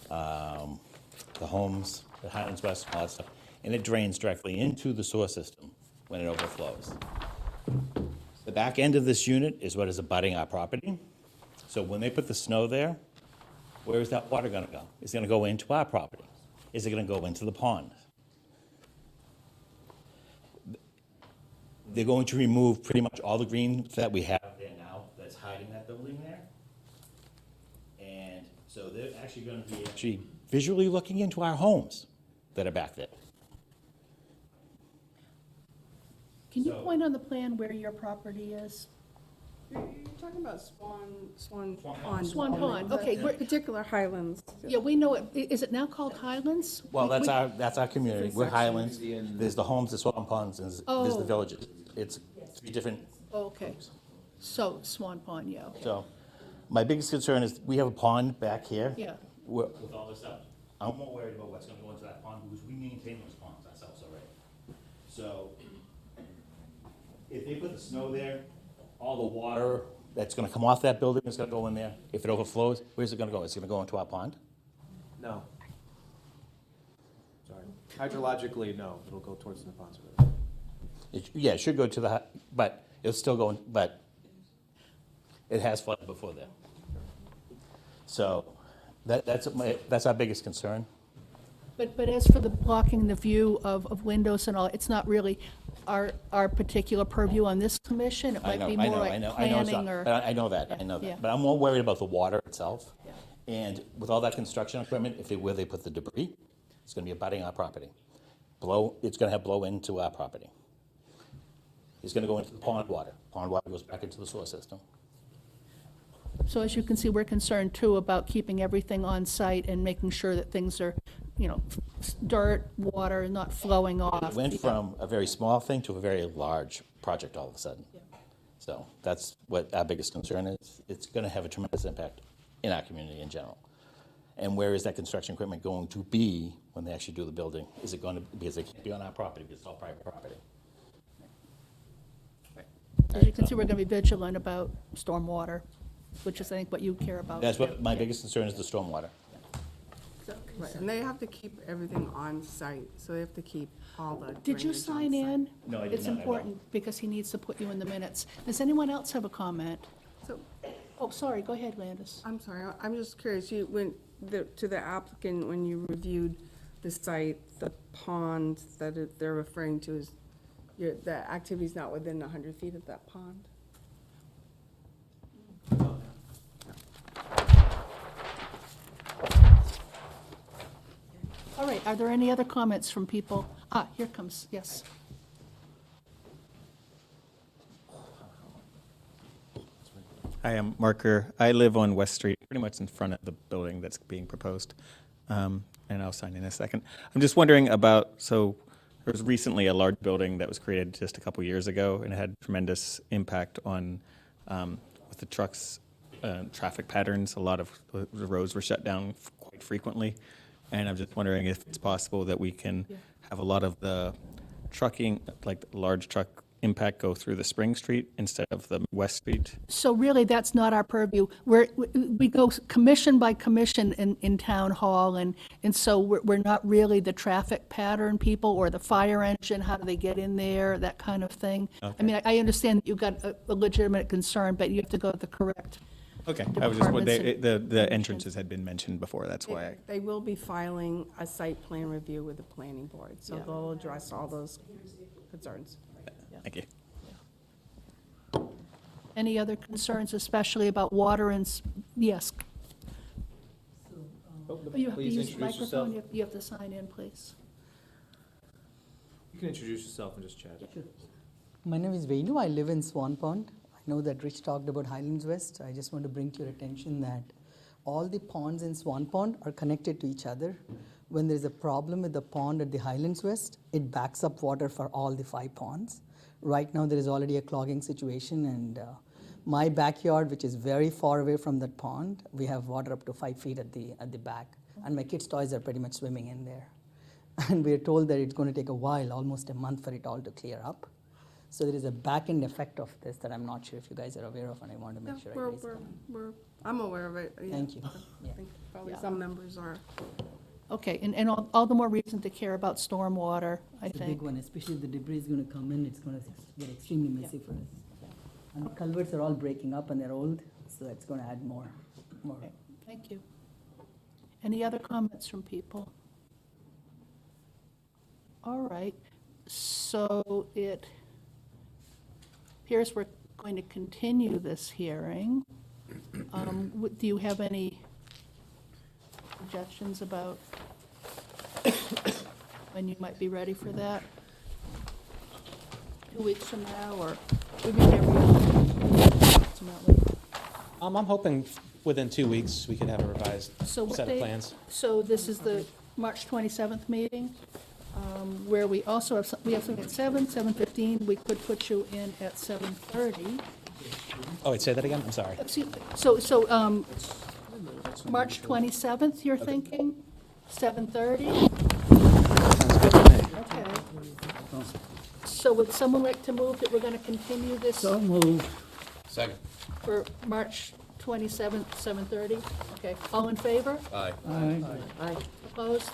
the homes, the Highlands West, all that stuff. And it drains directly into the sewer system when it overflows. The back end of this unit is what is abutting our property. So when they put the snow there, where is that water gonna go? It's gonna go into our property. Is it gonna go into the pond? They're going to remove pretty much all the green that we have there now that's hiding that building there. And so they're actually gonna be actually visually looking into our homes that are back there. Can you So- point on the plan where your property is? You're talking about Swan Pond. Swan Pond, okay, The we're- particular Highlands. Yeah, we know it. Is it now called Highlands? Well, We- that's our community. We're Different Highlands. sections in- There's the homes, the Swan Ponds, and there's Oh. the villages. It's 3 different. Oh, okay. So Swan Pond, yeah, okay. So my biggest concern is we have a pond back here. Yeah. With all this stuff, I'm more worried about what's gonna go into that pond because we maintain those ponds ourselves already. So if they put the snow there, all the water that's gonna come off that building is gonna go in there. If it overflows, where's it gonna go? Is it gonna go into our pond? No. Sorry. Hydrologically, no, it'll go towards the ponds. Yeah, it should go to the, but it's still going, but it has flooded before there. So that's our biggest concern. But as for the blocking the view of windows and all, it's not really our particular purview on this commission. It I might know, be I more know, like I know, I know, it's planning not- or. but I know that, Yeah. But I'm more worried about the water itself. Yeah. And with all that construction equipment, where they put the debris, it's gonna be abutting our property. It's gonna have blow into our property. It's gonna go into the pond water. Pond water goes back into the sewer system. So as you can see, we're concerned too about keeping everything on site and making sure that things are, dirt, water, not flowing off. It went from a very small thing to a very large project all of a sudden. So that's what our biggest concern is. It's gonna have a tremendous impact in our community in general. And where is that construction equipment going to be when they actually do the building? Is it gonna, because it can't be on our property, because it's all private property. As you can see, we're going to be vigilant about stormwater, which is, I think, what you care about. That's what, my biggest concern is the stormwater. Right, and they have to keep everything on site, so they have to keep all the. Did you drainage on sign site. in? No, I did It's not, I will. important because he needs to put you in the minutes. Does anyone else have a comment? So, Oh, sorry, go ahead, Landis. I'm sorry, I'm just curious, to the applicant, when you reviewed the site, the pond they're referring to is, the activity's not within 100 feet of that pond? All right, are there any other comments from people? Here comes, yes. Hi, I'm Marker. I live on West Street, pretty much in front of the building that's being proposed, and I'll sign in a second. I'm just wondering about, so there was recently a large building that was created just a couple years ago, and it had tremendous impact on, with the trucks, traffic patterns. A lot of the roads were shut down quite frequently, and I'm just wondering if it's possible that we can have a lot of the trucking, like large truck impact, go through the Spring Street instead of the West Street. So really, that's not our purview. We go commission by commission in town hall, and so we're not really the traffic pattern people or the fire engine, how do they get in there, that kind of thing. I mean, I understand that you've got a legitimate concern, but you have to go to the correct. Okay, I was just, Departments and the entrances had been mentioned before, that's why I. They will be filing a site plan review with the planning board, so Yeah. they'll address all those concerns. Thank you. Any other concerns, especially about water and, yes? You have to Please use the introduce yourself. microphone, you have to sign in, please. You can introduce yourself and just chat. My name is Venu. I live in Swan Pond. I know that Rich talked about Highlands West. I just want to bring to your attention that all the ponds in Swan Pond are connected to each other. When there's a problem with the pond at the Highlands West, it backs up water for all the 5 ponds. Right now, there is already a clogging situation, and my backyard, which is very far away from that pond, we have water up to 5 feet at the back, and my kids' toys are pretty much swimming in there. And we are told that it's going to take a while, almost a month, for it all to clear up. So there is a back-end effect of this that I'm not sure if you guys are aware of, and I want to make sure I raise it. I'm aware of it. yeah. Thank you. I Yeah. think probably Yeah. some members are. Okay, and all the more reason to care about stormwater, I It's a big think. one, especially if the debris is going to come in, it's going to get extremely messy for us. And the culverts are all breaking up and they're old, so that's going to add more. Okay, thank you. Any other comments from people? All right, so it appears we're going to continue this hearing. Do you have any suggestions about when you might be ready for that? 2 weeks from now, or we meet every other I'm hoping within 2 weeks, we could have a revised So what set of date? plans. So this is the March 27th meeting, where we also have, we have something at 7:15. We could put you in at 7:30. Oh, wait, say that again? I'm sorry. So, March 27th, you're thinking? 7:30? Sounds good to me. Okay. So would someone like to move that we're going to continue this So moved. Second. for March 27th, 7:30? Okay, all in favor? Aye. Aye. Opposed?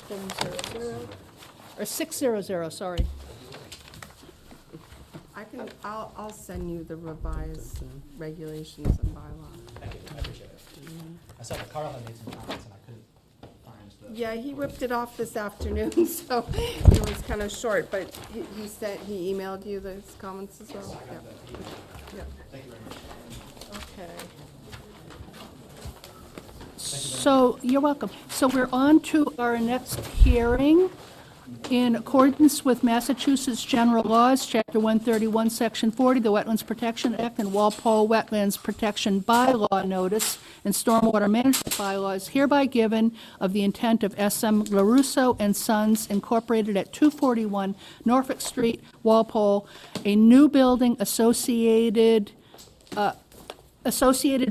700, or 600, sorry. I'll send you the revised regulations and bylaw. Thank you, I appreciate it. I saw that Carl had made some comments, and I couldn't find the... Yeah, he whipped it off this afternoon, so it was kind of short, but he emailed you those comments as well? Yeah. Okay. So, you're welcome. So we're on to our next hearing. In accordance with Massachusetts General Laws, Chapter 131, Section 40, the Wetlands Protection Act, and Walpole Wetlands Protection Bylaw Notice and Stormwater Management Bylaw is hereby given of the intent of S.M. Lorusso and Sons Incorporated at 241 Norfolk Street, Walpole, a new building associated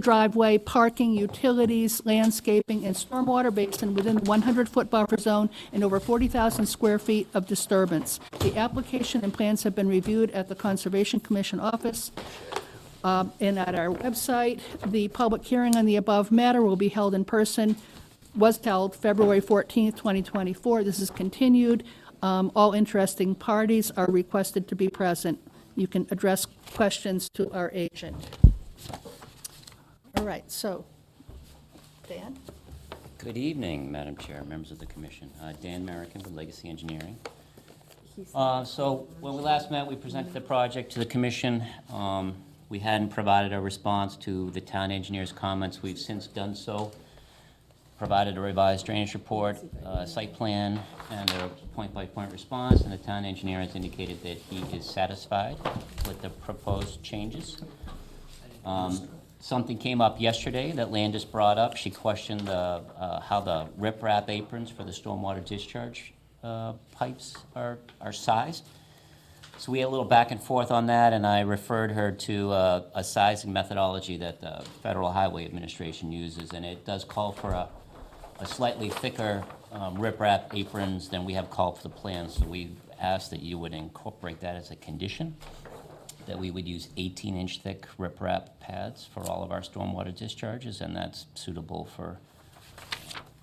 driveway, parking, utilities, landscaping, and stormwater basin within the 100-foot buffer zone and over 40,000 square feet of disturbance. The application and plans have been reviewed at the Conservation Commission office and at our website. The public hearing on the above matter will be held in person, was held February 14th, 2024. This is continued. All interesting parties are requested to be present. You can address questions to our agent. All right, so, Dan? Good evening, Madam Chair, members of the commission. Dan Merrickin with Legacy Engineering. So when we last met, we presented the project to the commission. We hadn't provided a response to the town engineer's comments. We've since done so. Provided a revised drainage report, site plan, and a point-by-point response, and the town engineer has indicated that he is satisfied with the proposed changes. Something came up yesterday that Landis brought up. She questioned how the riprap aprons for the stormwater discharge pipes are sized. So we had a little back and forth on that, and I referred her to a sizing methodology that the Federal Highway Administration uses, and it does call for a slightly thicker riprap aprons than we have called for the plan. So we've asked that you would incorporate that as a condition, that we would use 18-inch thick riprap pads for all of our stormwater discharges, and that's suitable for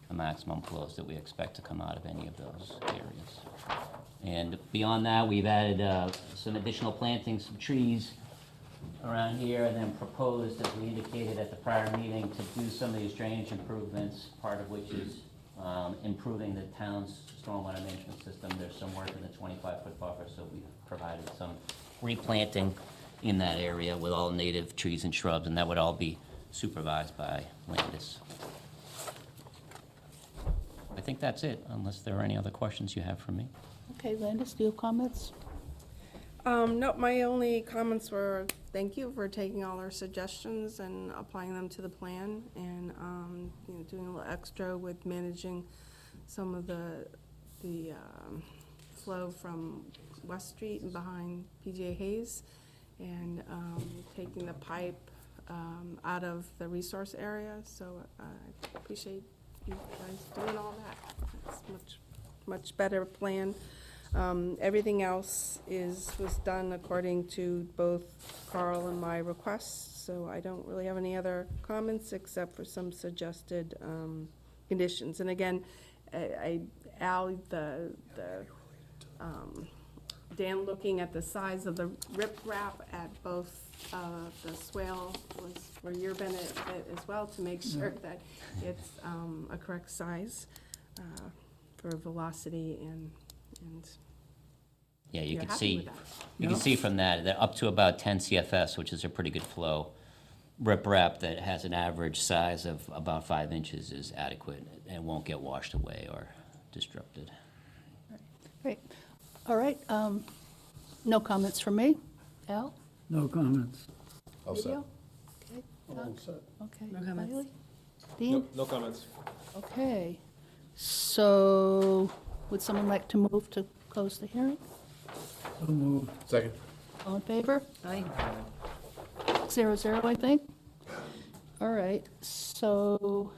the maximum flows that we expect to come out of any of those areas. And beyond that, we've added some additional plantings, some trees around here, and then proposed, as we indicated at the prior meeting, to do some of these drainage improvements, part of which is improving the town's stormwater management system. There's some work in the 25-foot buffer, so we've provided some replanting in that area with all native trees and shrubs, and that would all be supervised by Landis. I think that's it, unless there are any other questions you have for me. Okay, Landis, do you have comments? No, my only comments were, thank you for taking all our suggestions and applying them to the plan, and doing a little extra with managing some of the flow from West Street and behind PJ Hayes, and taking the pipe out of the resource area. So I appreciate you guys doing all that. It's much better plan. Everything else was done according to both Carl and my requests, so I don't really have any other comments except for some suggested conditions. And again, Dan, looking at the size of the riprap at both the swale was for your benefit as well, to make sure that it's a correct size for velocity and Yeah, you you're can happy see, with that. you can see from that, they're up to about 10 CFS, which is a pretty good flow. Riprap that has an average size of about 5 inches is adequate and won't get washed away or disrupted. Great. All right, no comments from me. Al? No comments. All set. Video? Okay, Doug? Okay. No comments. Riley? Dean? No comments. Okay, so would someone like to move to close the hearing? So moved. Second. All in favor? Aye. 0-0, I think. All right, so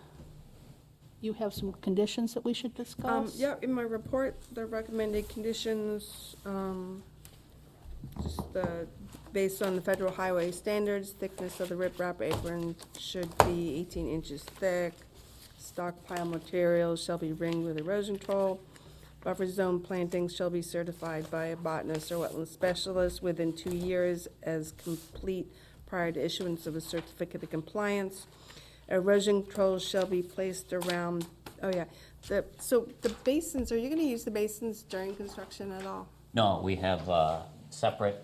you have some conditions that we should discuss? Yeah, in my report, the recommended conditions, just based on the federal highway standards, thickness of the riprap apron should be 18 inches thick. Stockpile materials shall be ringed with erosion control. Buffer zone plantings shall be certified by a botanist or wetland specialist within 2 years as complete prior to issuance of a certificate of compliance. Erosion controls shall be placed around, so the basins, are you gonna use the basins during construction at all? No, we have separate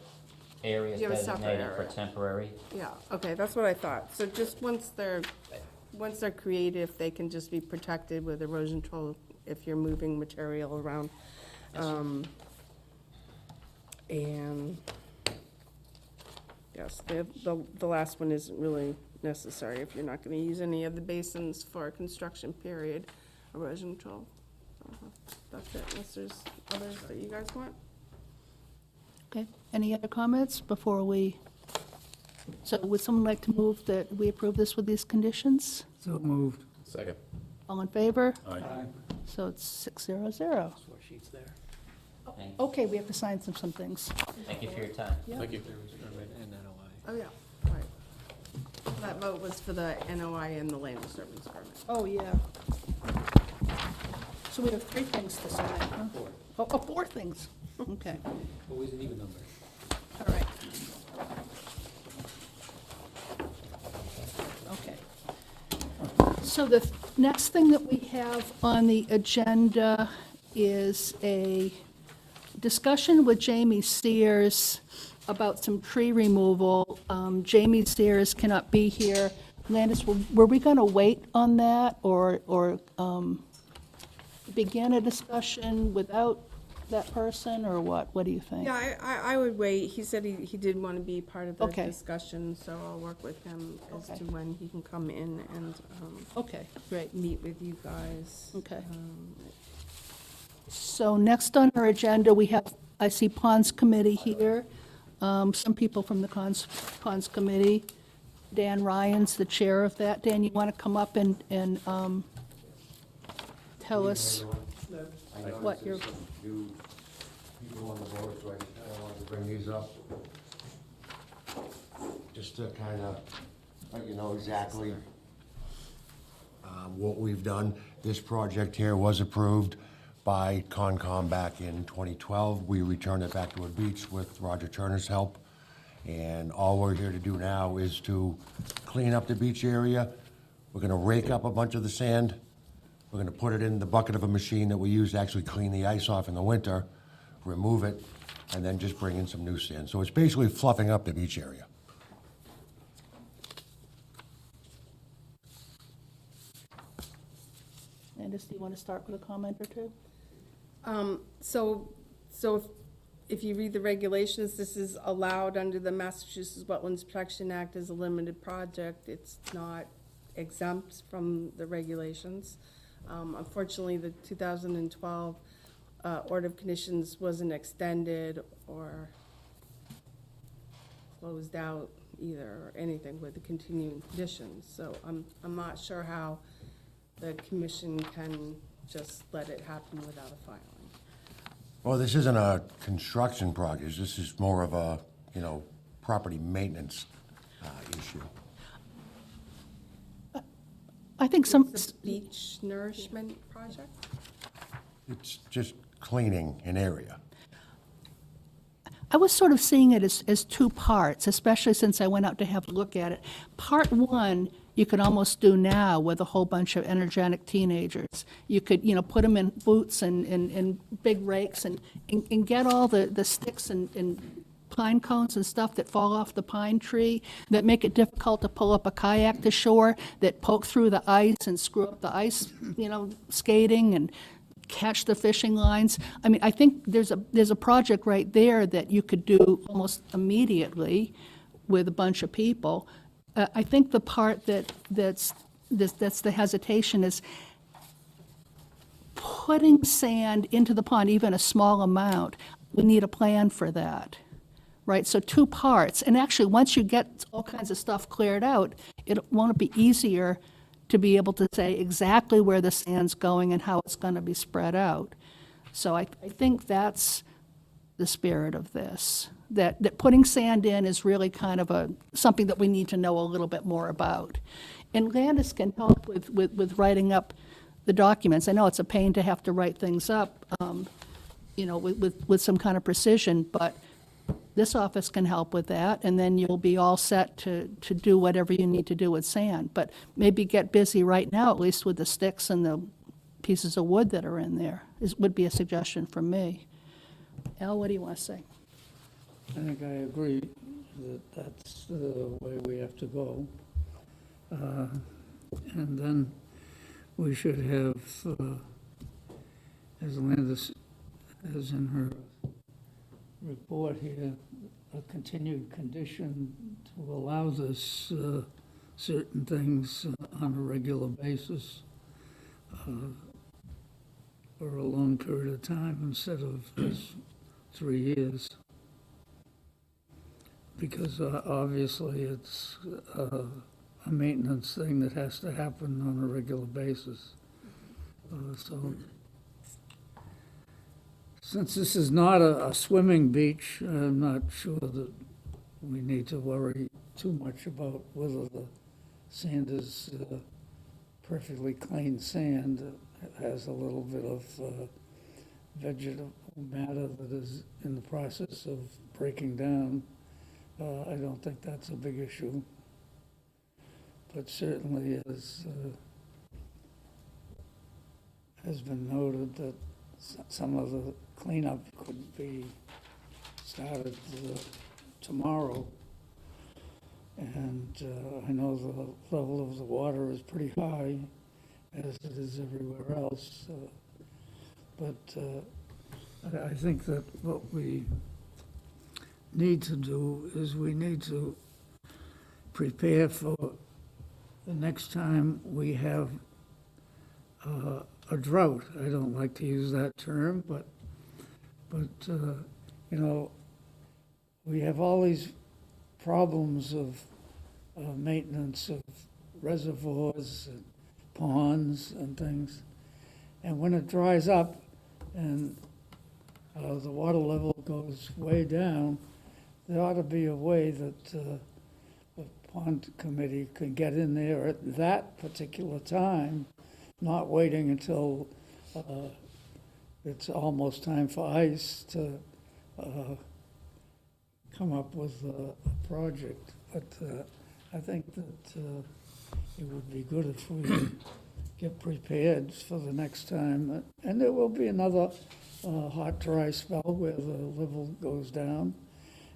areas You have a separate designated for area. temporary. Yeah, okay, that's what I thought. So just once they're created, if they can just be protected with erosion control if you're moving material around. And, yes, the last one isn't really necessary if you're not gonna use any of the basins for a construction period, erosion control. That's it, unless there's others that you guys want. Okay, any other comments before we, so would someone like to move that we approve this with these conditions? So moved. Second. All in favor? Aye. So it's 6-0. Thank Okay, we have to sign some things. Thank you for your time. Thank you. Oh, yeah, right. That vote was for the NOI and the land disturbance permit. Oh, yeah. So we have 3 things to sign, huh? 4 things, okay. Always an even number. All right. Okay. So the next thing that we have on the agenda is a discussion with Jamie Sears about some tree removal. Jamie Sears cannot be here. Landis, were we going to wait on that or begin a discussion without that person, or what? What do you think? Yeah, I would wait. He said he did want to be part of the Okay. discussion, so I'll work with him as Okay. to when he can come in and Okay, great. meet with you guys. Okay. So next on our agenda, we have, I see Ponds Committee here, some people from the Ponds Committee. Dan Ryan's the chair of that. Dan, you want to come up and tell us what you're, You people on the board, so I kind of wanted to bring these up. Just to kind of let you know exactly what we've done. This project here was approved by Concom back in 2012. We returned it back to a beach with Roger Turner's help. And all we're here to do now is to clean up the beach area. We're gonna rake up a bunch of the sand. We're gonna put it in the bucket of a machine that we use to actually clean the ice off in the winter, remove it, and then just bring in some new sand. So it's basically fluffing up the beach area. Landis, do you want to start with a comment or two? So if you read the regulations, this is allowed under the Massachusetts Wetlands Protection Act as a limited project. It's not exempt from the regulations. Unfortunately, the 2012 order of conditions wasn't extended or closed out either, or anything with the continuing conditions. So I'm not sure how the commission can just let it happen without a filing. Well, this isn't a construction project. This is more of a, property maintenance issue. I think some, It's a beach nourishment project? It's just cleaning an area. I was sort of seeing it as 2 parts, especially since I went out to have a look at it. Part 1, you could almost do now with a whole bunch of energetic teenagers. You could, put them in boots and big rakes and get all the sticks and pine cones and stuff that fall off the pine tree that make it difficult to pull up a kayak to shore, that poke through the ice and screw up the ice, skating and catch the fishing lines. I mean, I think there's a project right there that you could do almost immediately with a bunch of people. I think the part that's the hesitation is putting sand into the pond, even a small amount. We need a plan for that, right? So 2 parts, and actually, once you get all kinds of stuff cleared out, it won't be easier to be able to say exactly where the sand's going and how it's going to be spread out. So I think that's the spirit of this, that putting sand in is really kind of something that we need to know a little bit more about. And Landis can help with writing up the documents. I know it's a pain to have to write things up, with some kind of precision, but this office can help with that, and then you'll be all set to do whatever you need to do with sand. But maybe get busy right now, at least with the sticks and the pieces of wood that are in there, would be a suggestion from me. Al, what do you want to say? I think I agree that that's the way we have to go. And then we should have, as Landis has in her report here, a continued condition to allow this certain things on a regular basis for a long period of time instead of this 3 years. Because obviously it's a maintenance thing that has to happen on a regular basis. So since this is not a swimming beach, I'm not sure that we need to worry too much about whether the sand is perfectly clean sand. It has a little bit of vegetable matter that is in the process of breaking down. I don't think that's a big issue. But certainly, as has been noted, that some of the cleanup could be started tomorrow. And I know the level of the water is pretty high, as it is everywhere else. But I think that what we need to do is we need to prepare for the next time we have a drought. I don't like to use that term, but we have all these problems of maintenance of reservoirs and ponds and things. And when it dries up and the water level goes way down, there ought to be a way that the pond committee can get in there at that particular time, not waiting until it's almost time for ice to come up with a project. But I think that it would be good if we get prepared for the next time. And there will be another hot, dry spell where the level goes down,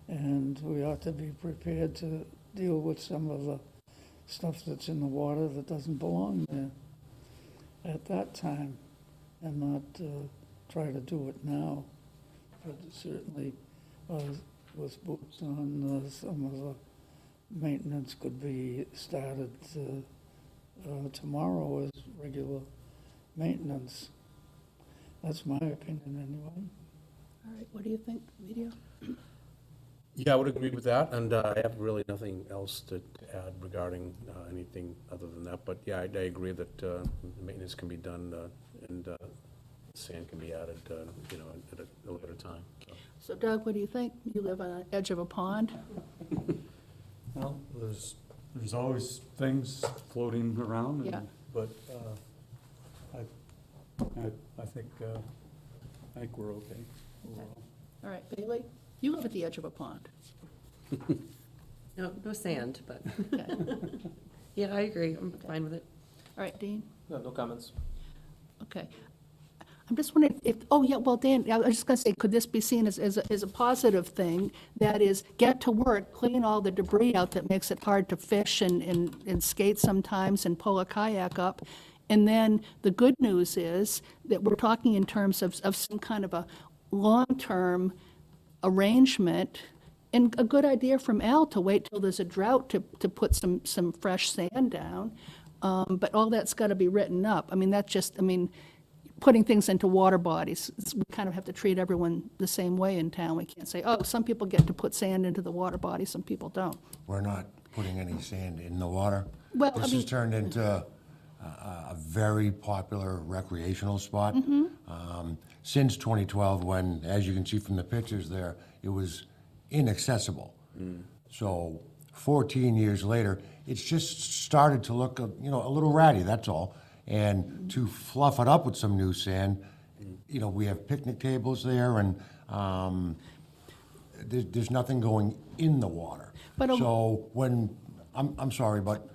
and we ought to be prepared to deal with some of the stuff that's in the water that doesn't belong there at that time, and not try to do it now. But certainly, with boots on, some of the maintenance could be started tomorrow as regular maintenance. That's my opinion anyway. All right, what do you think, Video? Yeah, I would agree with that, and I have really nothing else to add regarding anything other than that. But yeah, I agree that maintenance can be done and sand can be added, at a later time. So Doug, what do you think? You live on the edge of a pond? Well, there's always things floating around, Yeah. but I think we're okay overall. All right, Bailey, you live at the edge of a pond. No sand, but, Okay. yeah, I agree. I'm fine with it. All right, Dean? No comments. Okay. I'm just wondering if, Dan, I was just going to say, could this be seen as a positive thing? That is, get to work, clean all the debris out that makes it hard to fish and skate sometimes and pull a kayak up. And then the good news is that we're talking in terms of some kind of a long-term arrangement And a good idea from Al to wait till there's a drought to put some fresh sand down. But all that's got to be written up. I mean, that's just, I mean, putting things into water bodies, we kind of have to treat everyone the same way in town. We can't say, oh, some people get to put sand into the water body, some people don't. We're not putting any sand in the water. Well, I This mean- has turned into a very popular recreational spot. Since 2012, when, as you can see from the pictures there, it was inaccessible. So 14 years later, it's just started to look, a little ratty, that's all. And to fluff it up with some new sand, we have picnic tables there, and there's nothing going in the water. But So when, I'm sorry, but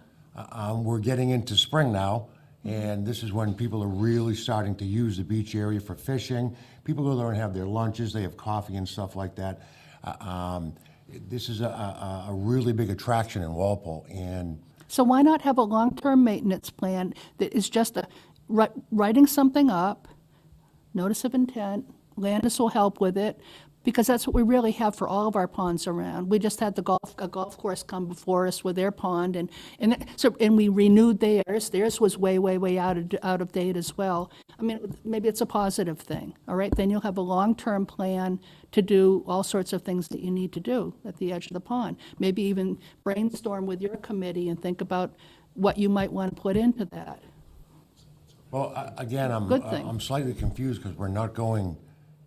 we're getting into spring now, and this is when people are really starting to use the beach area for fishing. People go there and have their lunches, they have coffee and stuff like that. This is a really big attraction in Walpole, and So why not have a long-term maintenance plan that is just writing something up, notice of intent, Landis will help with it, because that's what we really have for all of our ponds around. We just had a golf course come before us with their pond, and we renewed theirs. Theirs was way out of date as well. I mean, maybe it's a positive thing, all right? Then you'll have a long-term plan to do all sorts of things that you need to do at the edge of the pond. Maybe even brainstorm with your committee and think about what you might want to put into that. well, again, Good thing. I'm slightly confused because we're not going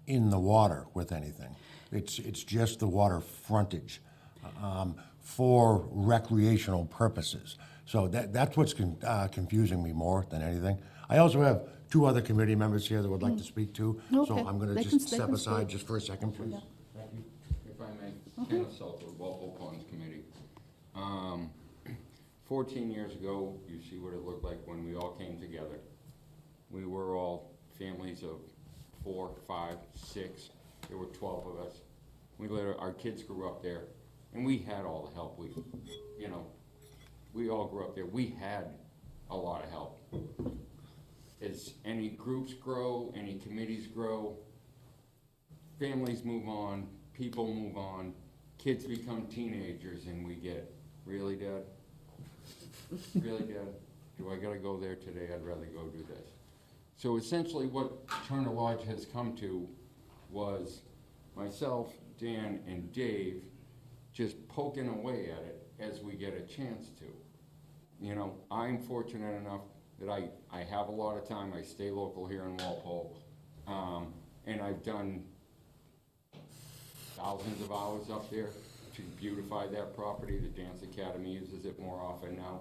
in the water with anything. It's just the water frontage for recreational purposes. So that's what's confusing me more than anything. I also have two other committee members here that would like to speak too. So Okay. I'm going They to can- just they step can aside speak. just for a second, please. If I may, Kenneth Salter, Walpole Ponds Committee. 14 years ago, you see what it looked like when we all came together. We were all families of 4, 5, 6. There were 12 of us. Our kids grew up there, and we had all the help. We all grew up there. We had a lot of help. As any groups grow, any committees grow, families move on, people move on, kids become teenagers, and we get, really, Dad? Really, Dad? Do I gotta go there today? I'd rather go do this. So essentially what Turner Lodge has come to was myself, Dan, and Dave just poking away at it as we get a chance to. I'm fortunate enough that I have a lot of time. I stay local here in Walpole, and I've done thousands of hours up there to beautify that property. The Dance Academy uses it more often now.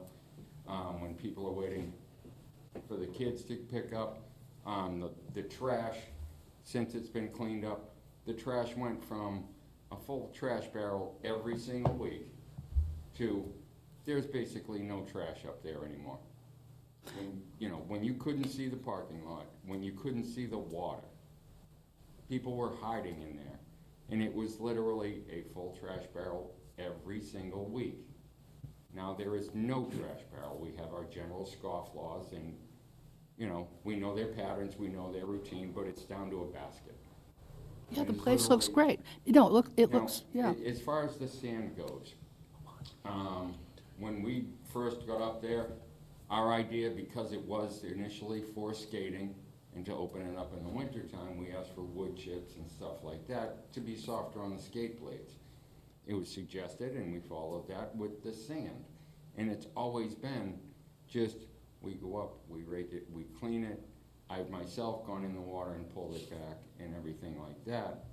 When people are waiting for the kids to pick up, the trash, since it's been cleaned up, the trash went from a full trash barrel every single week to there's basically no trash up there anymore. When you couldn't see the parking lot, when you couldn't see the water, people were hiding in there. And it was literally a full trash barrel every single week. Now there is no trash barrel. We have our general scofflaws, and we know their patterns, we know their routine, but it's down to a basket. Yeah, the And it's place looks literally- great. It You know, looks, yeah. As far as the sand goes, when we first got up there, our idea, because it was initially for skating and to open it up in the wintertime, we asked for wood chips and stuff like that to be softer on the skate blades. It was suggested, and we followed that with the sand. And it's always been just, we go up, we rake it, we clean it. I've myself gone in the water and pulled it back and everything like that.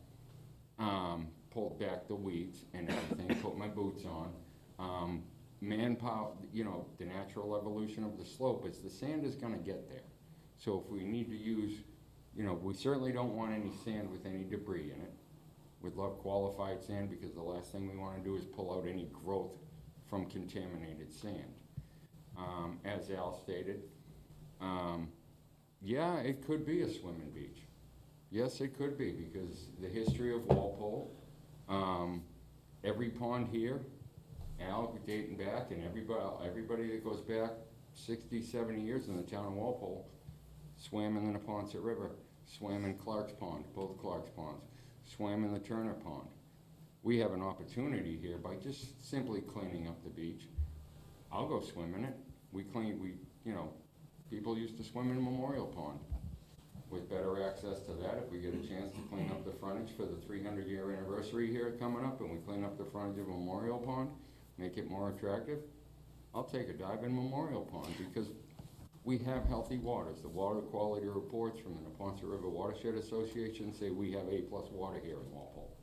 Pulled back the weeds and everything, put my boots on. Manpower, the natural evolution of the slope is the sand is gonna get there. So if we need to use, we certainly don't want any sand with any debris in it. We'd love qualified sand, because the last thing we wanna do is pull out any growth from contaminated sand. As Al stated, yeah, it could be a swimming beach. Yes, it could be, because the history of Walpole, every pond here, Al dating back, and everybody that goes back 60, 70 years in the town of Walpole swam in the Neponset River, swam in Clark's Pond, both Clark's Ponds, swam in the Turner Pond. we have an opportunity here by just simply cleaning up the beach. I'll go swim in it. People used to swim in Memorial Pond. With better access to that, if we get a chance to clean up the frontage for the 300-year anniversary here coming up, and we clean up the frontage of Memorial Pond, make it more attractive, I'll take a dive in Memorial Pond, because we have healthy waters. The water quality reports from the Neponset River Watershed Association say we have A+ water here in Walpole.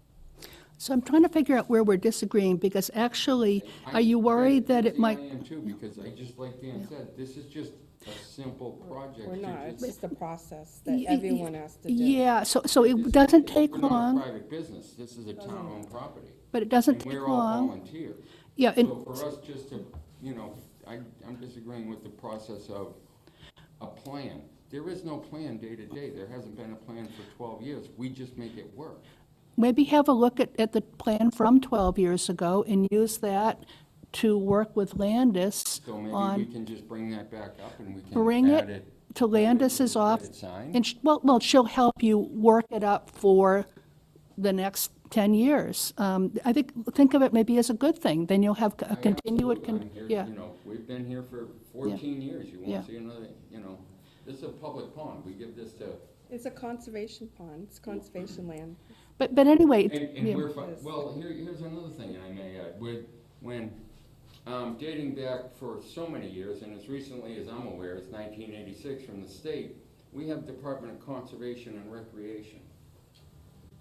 So I'm trying to figure out where we're disagreeing, because actually, are you worried that it might? I am too, because like Dan said, this is just a simple project. We're to not, just- it's just a process that everyone has to do. Yeah, so it doesn't take We're not a long, private business, this is a town-owned property. but it doesn't And take we're all long. volunteers. Yeah, and, So for us just to, I'm disagreeing with the process of a plan. There is no plan day to day. There hasn't been a plan for 12 years. We just make it work. maybe have a look at the plan from 12 years ago and use that to work with Landis So maybe we on, can just bring that back up and we can bring add it it. to Landis's Get office. it signed. And, well, she'll help you work it up for the next 10 years. I think of it maybe as a good thing, then you'll have a continued, Absolutely. I'm here, yeah. We've been here for 14 years. You Yeah. won't see another, this is a public pond. We give this to, It's a conservation pond, it's conservation land. But anyway, and yeah. we're, here's another thing I may add. When dating back for so many years, and as recently as I'm aware, it's 1986 from the state, we have Department of Conservation and Recreation.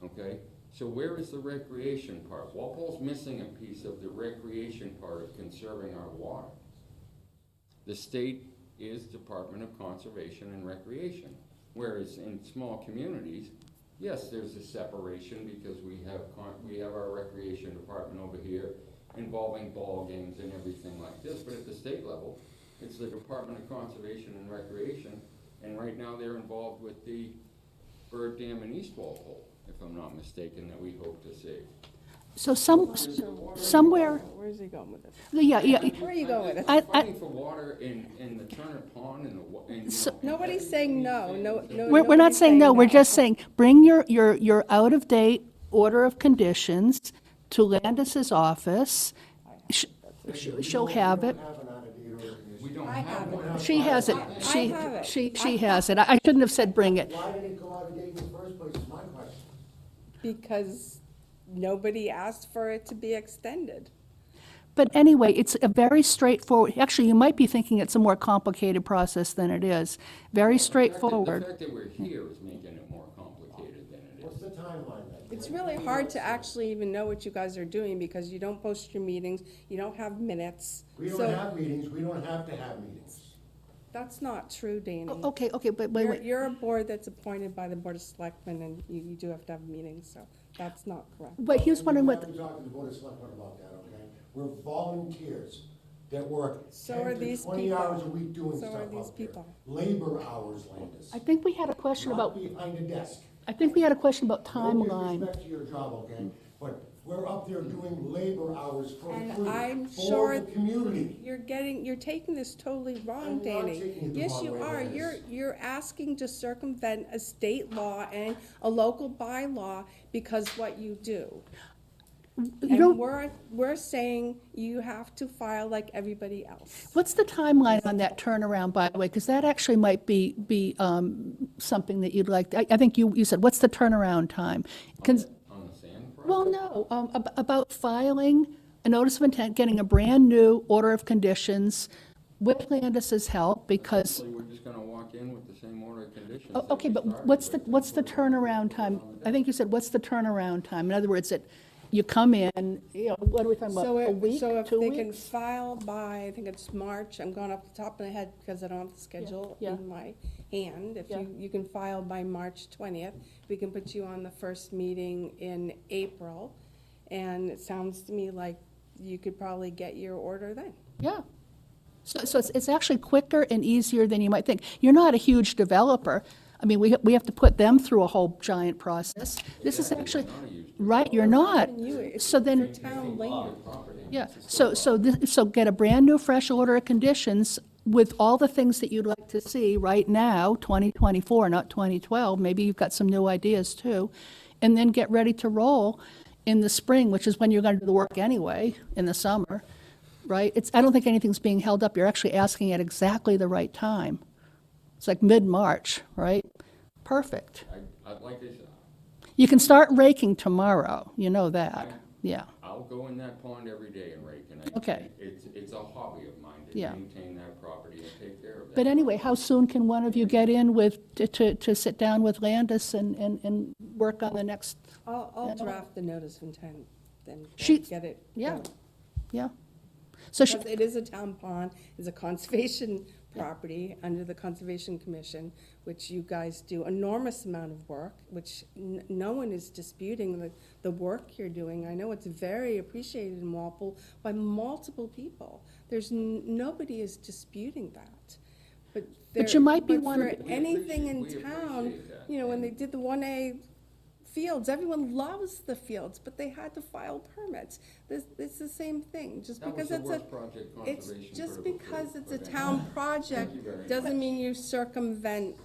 Okay? So where is the recreation part? Walpole's missing a piece of the recreation part of conserving our water. The state is Department of Conservation and Recreation, whereas in small communities, yes, there's a separation because we have our recreation department over here involving ball games and everything like this, but at the state level, it's the Department of Conservation and Recreation, and right now they're involved with the bird dam in East Walpole, if I'm not mistaken, that we hope to save. So somewhere, Where's he going with this? yeah, Where are you going with it? I- Fighting for water in the Turner Pond and Nobody's saying no, we're not nobody's saying no, we're just saying, bring your out-of-date order of conditions to Landis's office. She'll have it. we don't have one. She has it. I have it. She has it. I shouldn't have said bring it. Why did it go out of date in the first place is my question. Because nobody asked for it to be extended. But anyway, it's a very straightforward, actually, you might be thinking it's a more complicated process than it is. Very The straightforward. fact that we're here is making it more complicated than it What's is. the timeline then? It's really hard to actually even know what you guys are doing because you don't post your meetings, you don't have minutes. We So don't have meetings, we don't have to have meetings. that's not true, Danny. Okay, but wait. You're a board that's appointed by the Board of Selectmen and you do have to have meetings, so that's not correct. But he was wondering We're what, not talking to the Board of Selectmen about that, okay? We're volunteers that work So are 10 to these 20 people. hours a week doing So stuff are these out there. people. Labor hours, Landis. I think we had a question Not about, behind a desk. I think we had a question about No timeline. disrespect to your job, okay? But we're up there doing labor hours for And free, I'm for sure the community. you're taking this totally wrong, I'm not Danny. taking it the Yes, wrong you way, are. Liz. You're asking to circumvent a state law and a local bylaw because what you do. You And don't, we're saying you have to file like everybody else. what's the timeline on that turnaround, by the way? Because that actually might be something that you'd like, I think you said, what's the turnaround time? On the sand project? Well, no, about filing a notice of intent, getting a brand-new order of conditions with Landis's help, because, Hopefully, we're just gonna walk in with the same order of conditions. oh, that okay, we but started what's the with. turnaround time? I think you said, what's the turnaround time? In other words, that you come in, what are we talking about, a week, So if 2 they can weeks? file by, I think it's March, I'm going off the top of my head because I don't have the schedule yeah. in my hand. If Yeah. you can file by March 20th, we can put you on the first meeting in April. And it sounds to me like you could probably get your order then. Yeah. So it's actually quicker and easier than you might think. You're not a huge developer. I mean, we have to put them through a whole giant process. This is actually, right, you're not. So then, Town land. yeah, so get a brand-new, fresh order of conditions with all the things that you'd like to see right now, 2024, not 2012. Maybe you've got some new ideas, too. And then get ready to roll. in the spring, which is when you're going to do the work anyway, in the summer, right? I don't think anything's being held up. You're actually asking at exactly the right time. It's like mid-March, right? Perfect. I'd like to, You can start raking tomorrow, you know that, yeah. I'll go in that pond every day and rake, and Okay. it's a hobby of mine to Yeah. maintain that property and take care of that. But anyway, how soon can one of you get in to sit down with Landis and work on the next? I'll draft the notice of intent, then She- get it Yeah, going. yeah. So Because it is a town pond, it's a conservation property under the Conservation Commission, which you guys do enormous amount of work, which no one is disputing the work you're doing. I know it's very appreciated in Walpole by multiple people. Nobody is disputing that. But you might be but one for of anything in we town, appreciate that. you know, when they did the 1A fields, everyone loves the fields, but they had to file permits. It's the same thing, just That was because the it's worst project it's conservation just could have because approved, it's a but town project, Thank you very much. doesn't mean you circumvent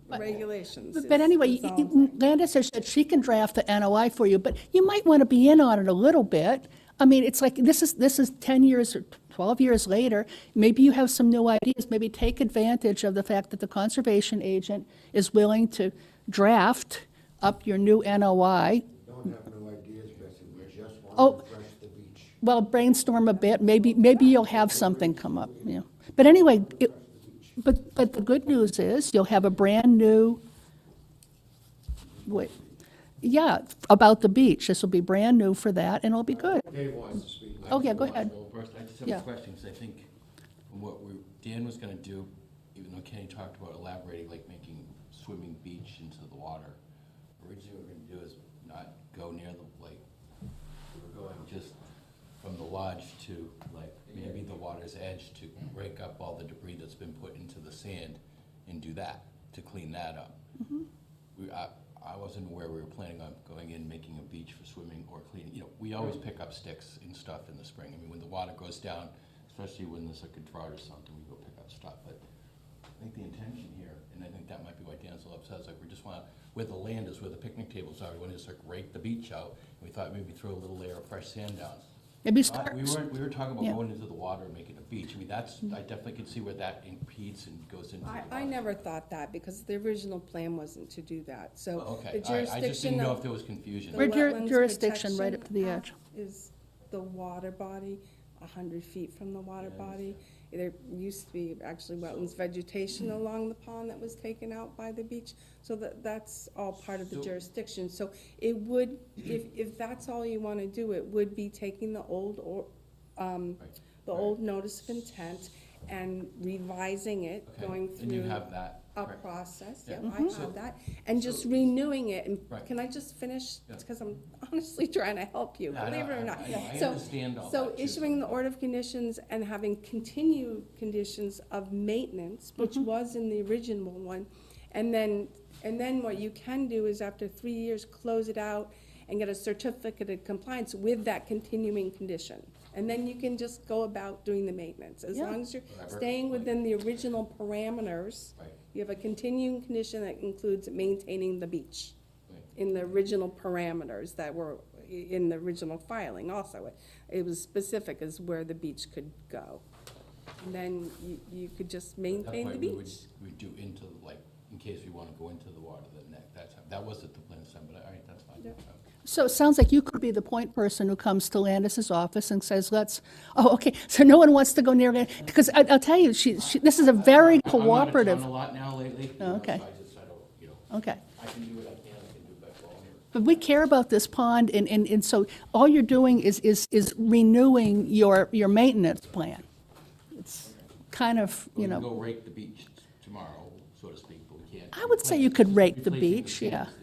regulations. But anyway, is all I'm saying. Landis has said she can draft the NOI for you, but you might want to be in on it a little bit. I mean, it's like, this is 10 years or 12 years later. Maybe you have some new ideas. Maybe take advantage of the fact that the conservation agent is willing to draft up your new NOI. Don't have no ideas, Bessie, we just Oh. want to refresh the beach. Well, brainstorm a bit. Maybe you'll have something come up, yeah. But anyway, but the good news is you'll have a brand-new, wait, yeah, about the beach. This will be brand new for that, and it'll be good. Dave wants to speak. Oh, yeah, go ahead. Well, first, I just have Yeah. a question, because I think from what Dan was gonna do, even though Kenny talked about elaborating, like making swimming beach into the water, originally what we were gonna do is not go near the lake. We were going just from the lodge to like maybe the water's edge to break up all the debris that's been put into the sand and do that, to clean that up. I wasn't aware we were planning on going in, making a beach for swimming or cleaning. You know, we always pick up sticks and stuff in the spring. I mean, when the water goes down, especially when there's like a drought or something, we go pick up stuff. But I think the intention here, and I think that might be why Dan's a little upset, is like we just want, where the land is, where the picnic tables are, we want to just like rake the beach out. And we thought maybe throw a little layer of fresh sand down. Maybe But we were talking about yeah. going into the water and making a beach. I mean, I definitely can see where that impedes and goes into the water. I never thought that, because the original plan wasn't to do that, so Okay, the all right. I just jurisdiction didn't know of if there was confusion. the Where'd your Wetlands jurisdiction right up to the Protection edge? Act is the water body, 100 feet from the water body. There used to be actually wetlands vegetation along the pond that was taken out by the beach, so that's all part of the So- jurisdiction. So it would, if that's all you want to do, it would be taking the old notice of intent and revising it, Okay, going and you through have that, a correct? process, Yeah. yeah, I have that, and just renewing it, and Right. can I just finish? Yeah. Because I'm honestly trying to help you, Yeah, I believe it know, or not. I So- understand all So that, too. issuing the order of conditions and having continued conditions of maintenance, which was in the original one, and then what you can do is after 3 years, close it out and get a certificate of compliance with that continuing condition. And then you can just go about doing the maintenance, as Yeah. long as you're Whatever. staying within the original parameters. Right. You have a continuing condition that includes maintaining the beach Right. in the original parameters that were in the original filing also. It was specific as where the beach could go. And then you could just At that maintain the point, we would, beach. we'd do into, like, in case we want to go into the water, that wasn't the plan, but all right, that's fine. Yeah. So it sounds like you could be the point person who comes to Landis's office and says, okay, so no one wants to go near it, because I'll tell you, this is a very cooperative. I'm out of town a lot now lately. you Oh, know, okay. So I don't, you know, Okay. I can do what I can do by volunteer. But we care about this pond, and so all you're doing is renewing your maintenance plan. It's kind of, We you can know, go rake the beach tomorrow, so to speak, but we can't. I would say you could rake the replacing beach, sand yeah. stage.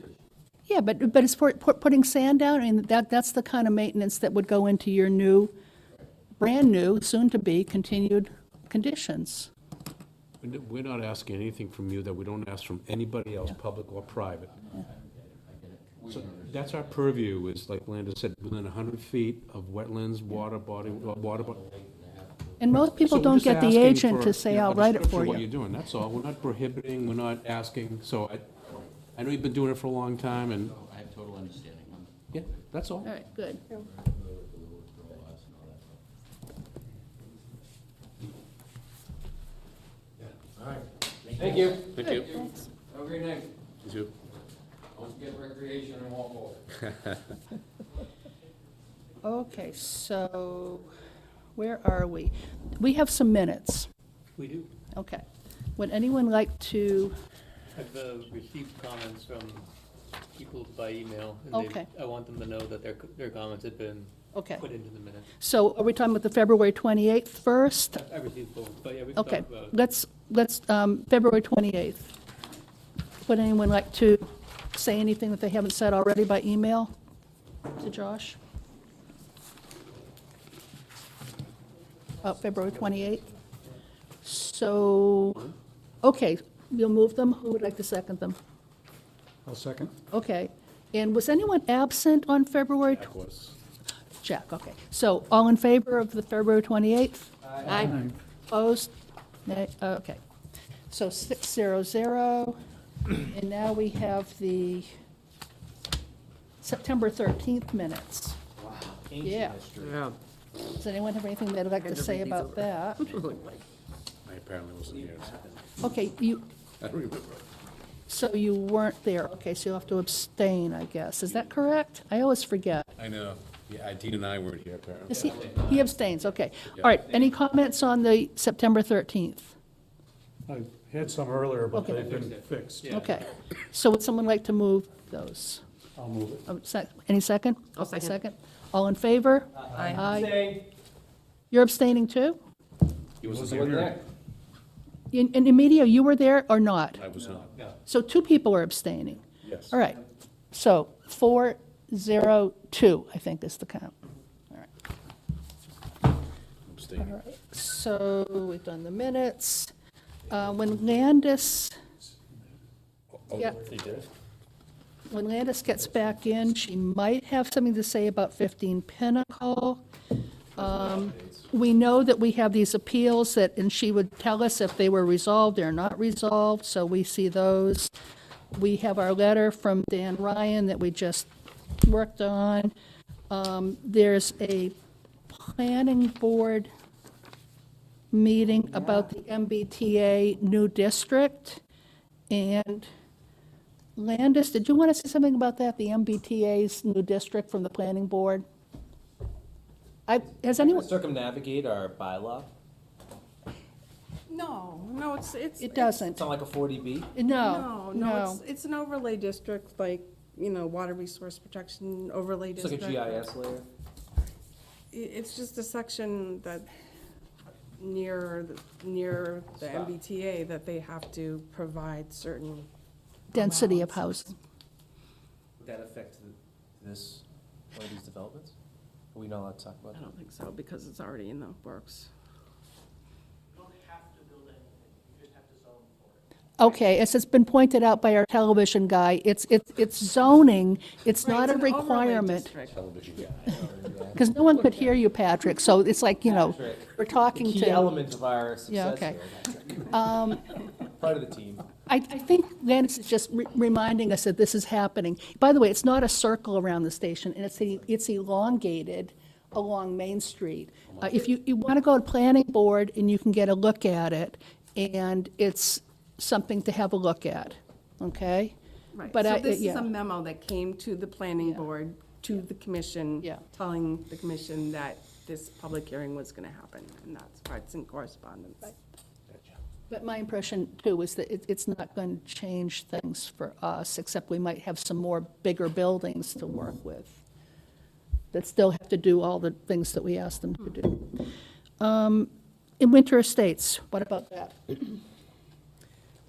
Yeah, but it's putting sand down, and that's the kind of maintenance that would go into your new, brand-new, soon-to-be continued conditions. We're not asking anything from you that we don't ask from anybody else, public or private. So that's our purview, is like Landon said, within 100 feet of wetlands, water body. And most people So we're don't just get the asking agent for, to say, you know, I'll a write it description for of what you. you're doing, that's all. We're not prohibiting, we're not asking, so I know you've been doing it for a long time, and I have total understanding. Yeah, that's all. All right, good. Thank you. Thank you. Thanks. Have a great night. You too. Don't forget recreation in Walpole. Okay, so where are we? We have some minutes. We do. Okay. Would anyone like to, I've received comments from people by email. And Okay. I want them to know that their comments have been okay. put into the minutes. So are we talking about the February 28th first? I received both, but yeah, we can Okay, talk about. let's, February 28th. Would anyone like to say anything that they haven't said already by email to Josh? February 28th? So, okay, you'll move them? Who would like to second them? I'll second. Okay. And was anyone absent on February? Jack was. Jack, okay. So all in favor of the February 28th? Aye. Opposed? Nay, okay. So 600. And now we have the September 13th minutes. Ancient Yeah. history. Yeah. Does anyone have anything they'd like to say about that? I apparently wasn't here. Okay, I don't remember. so you weren't there. Okay, so you'll have to abstain, I guess. Is that correct? I always forget. I know. Yeah, Dean and I weren't here apparently. Is he abstains, okay. All right, any comments on the September 13th? I had some earlier, but Okay. they've been fixed. Okay, so would someone like to move those? I'll move it. Any second? I'll second. All in favor? Aye. You're abstaining too? He wasn't Wasn't here. here. In Emilio, you were there or not? I was not. So two people are abstaining. Yes. All right, so 402, I think is the count. All right. Abstaining. All right, so we've done the minutes. When Landis, yeah. They did? When Landis gets back in, she might have something to say about 15 Pinnacle. We know that we have these appeals that, and she would tell us if they were resolved or not resolved, so we see those. We have our letter from Dan Ryan that we just worked on. There's a planning board meeting about the MBTA new district, and Landis, did you want to say something about that, the MBTA's new district from the planning board? Has anyone, Circumnavigate our bylaw. No, it's. it doesn't. It's not like a 40B? No, no. It's an overlay district, like, water resource protection overlay It's like district. a GIS layer. It's just a section that near the MBTA that they have to provide certain. Density of amounts. housing. Would that affect this, one of these developments? Are we not allowed to talk about I that? don't think so, because it's already in the works. Okay, as it's been pointed out by our television guy, it's zoning, it's not a It's an overlay requirement. district. Because no one could hear you, Patrick, so it's like, we're talking to. Key element of our Yeah, success okay. here. Part of the team. I think Landis is just reminding us that this is happening. By the way, it's not a circle around the station, and it's elongated along Main Street. If you want to go to planning board, and you can get a look at it, and it's something to have a look at, okay? Right, But so this is yeah. a memo that came to the planning board, to the commission. Yeah. Telling the commission that this public hearing was gonna happen, and that's why it's in correspondence. But my impression, too, is that it's not going to change things for us, except we might have some more bigger buildings to work with that still have to do all the things that we asked them to do. In Winter Estates, what about that?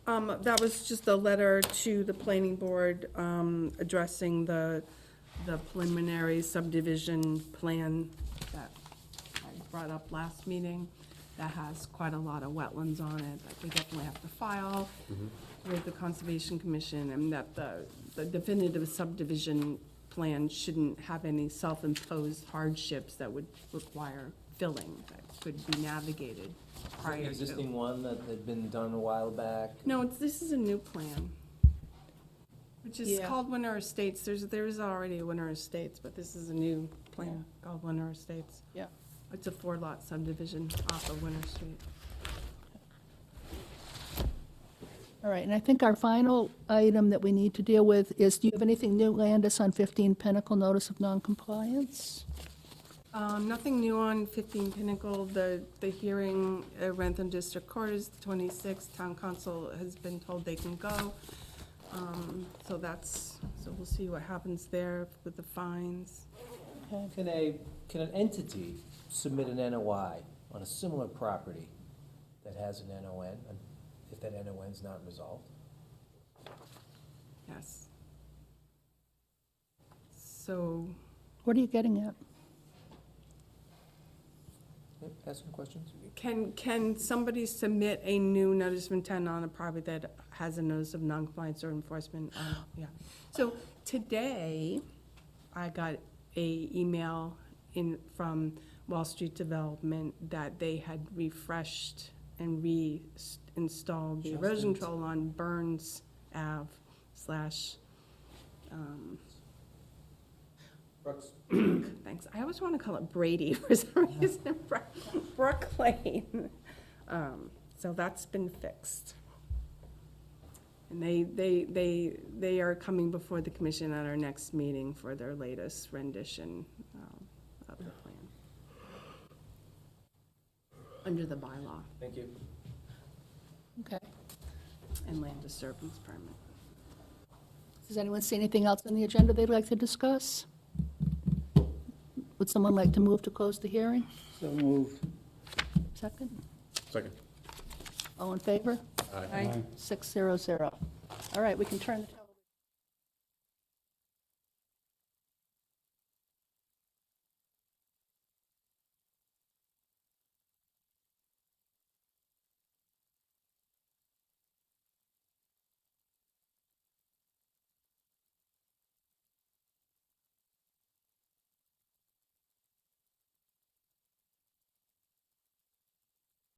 That was just a letter to the planning board, addressing the preliminary subdivision plan that I brought up last meeting. That has quite a lot of wetlands on it that they definitely have to file with the Conservation Commission, and that the definitive subdivision plan shouldn't have any self-imposed hardships that would require filling, that could be navigated prior An to. existing one that had been done a while back. No, this is a new plan. Which is Yeah. called Winter Estates. There's already a Winter Estates, but this is a new plan called Winter Estates. Yeah. It's a 4-lot subdivision off of Winter Street. All right, and I think our final item that we need to deal with is, do you have anything new, Landis, on 15 Pinnacle Notice of Noncompliance? Nothing new on 15 Pinnacle. The hearing, Rentham District Court is the 26th. Town Council has been told they can go. So we'll see what happens there with the fines. Can an entity submit an NOI on a similar property that has an NON, if that NON's not resolved? Yes. So, What are you getting at? Yep, ask some questions. can somebody submit a new notice of intent on a property that has a notice of noncompliance or enforcement? Yeah. So today, I got a email from Wall Street Development that they had refreshed and reinstalled the erosion control on Burns Ave / Brooks. Thanks. I always want to call it Brady for some reason. Brook Lane. So that's been fixed. And they are coming before the commission at our next meeting for their latest rendition of the plan. Under the bylaw Thank you. Okay. and land disturbance permit. Does anyone see anything else on the agenda they'd like to discuss? Would someone like to move to close the hearing? So moved. Second? Second. All in favor? Aye. 600. All right, we can turn the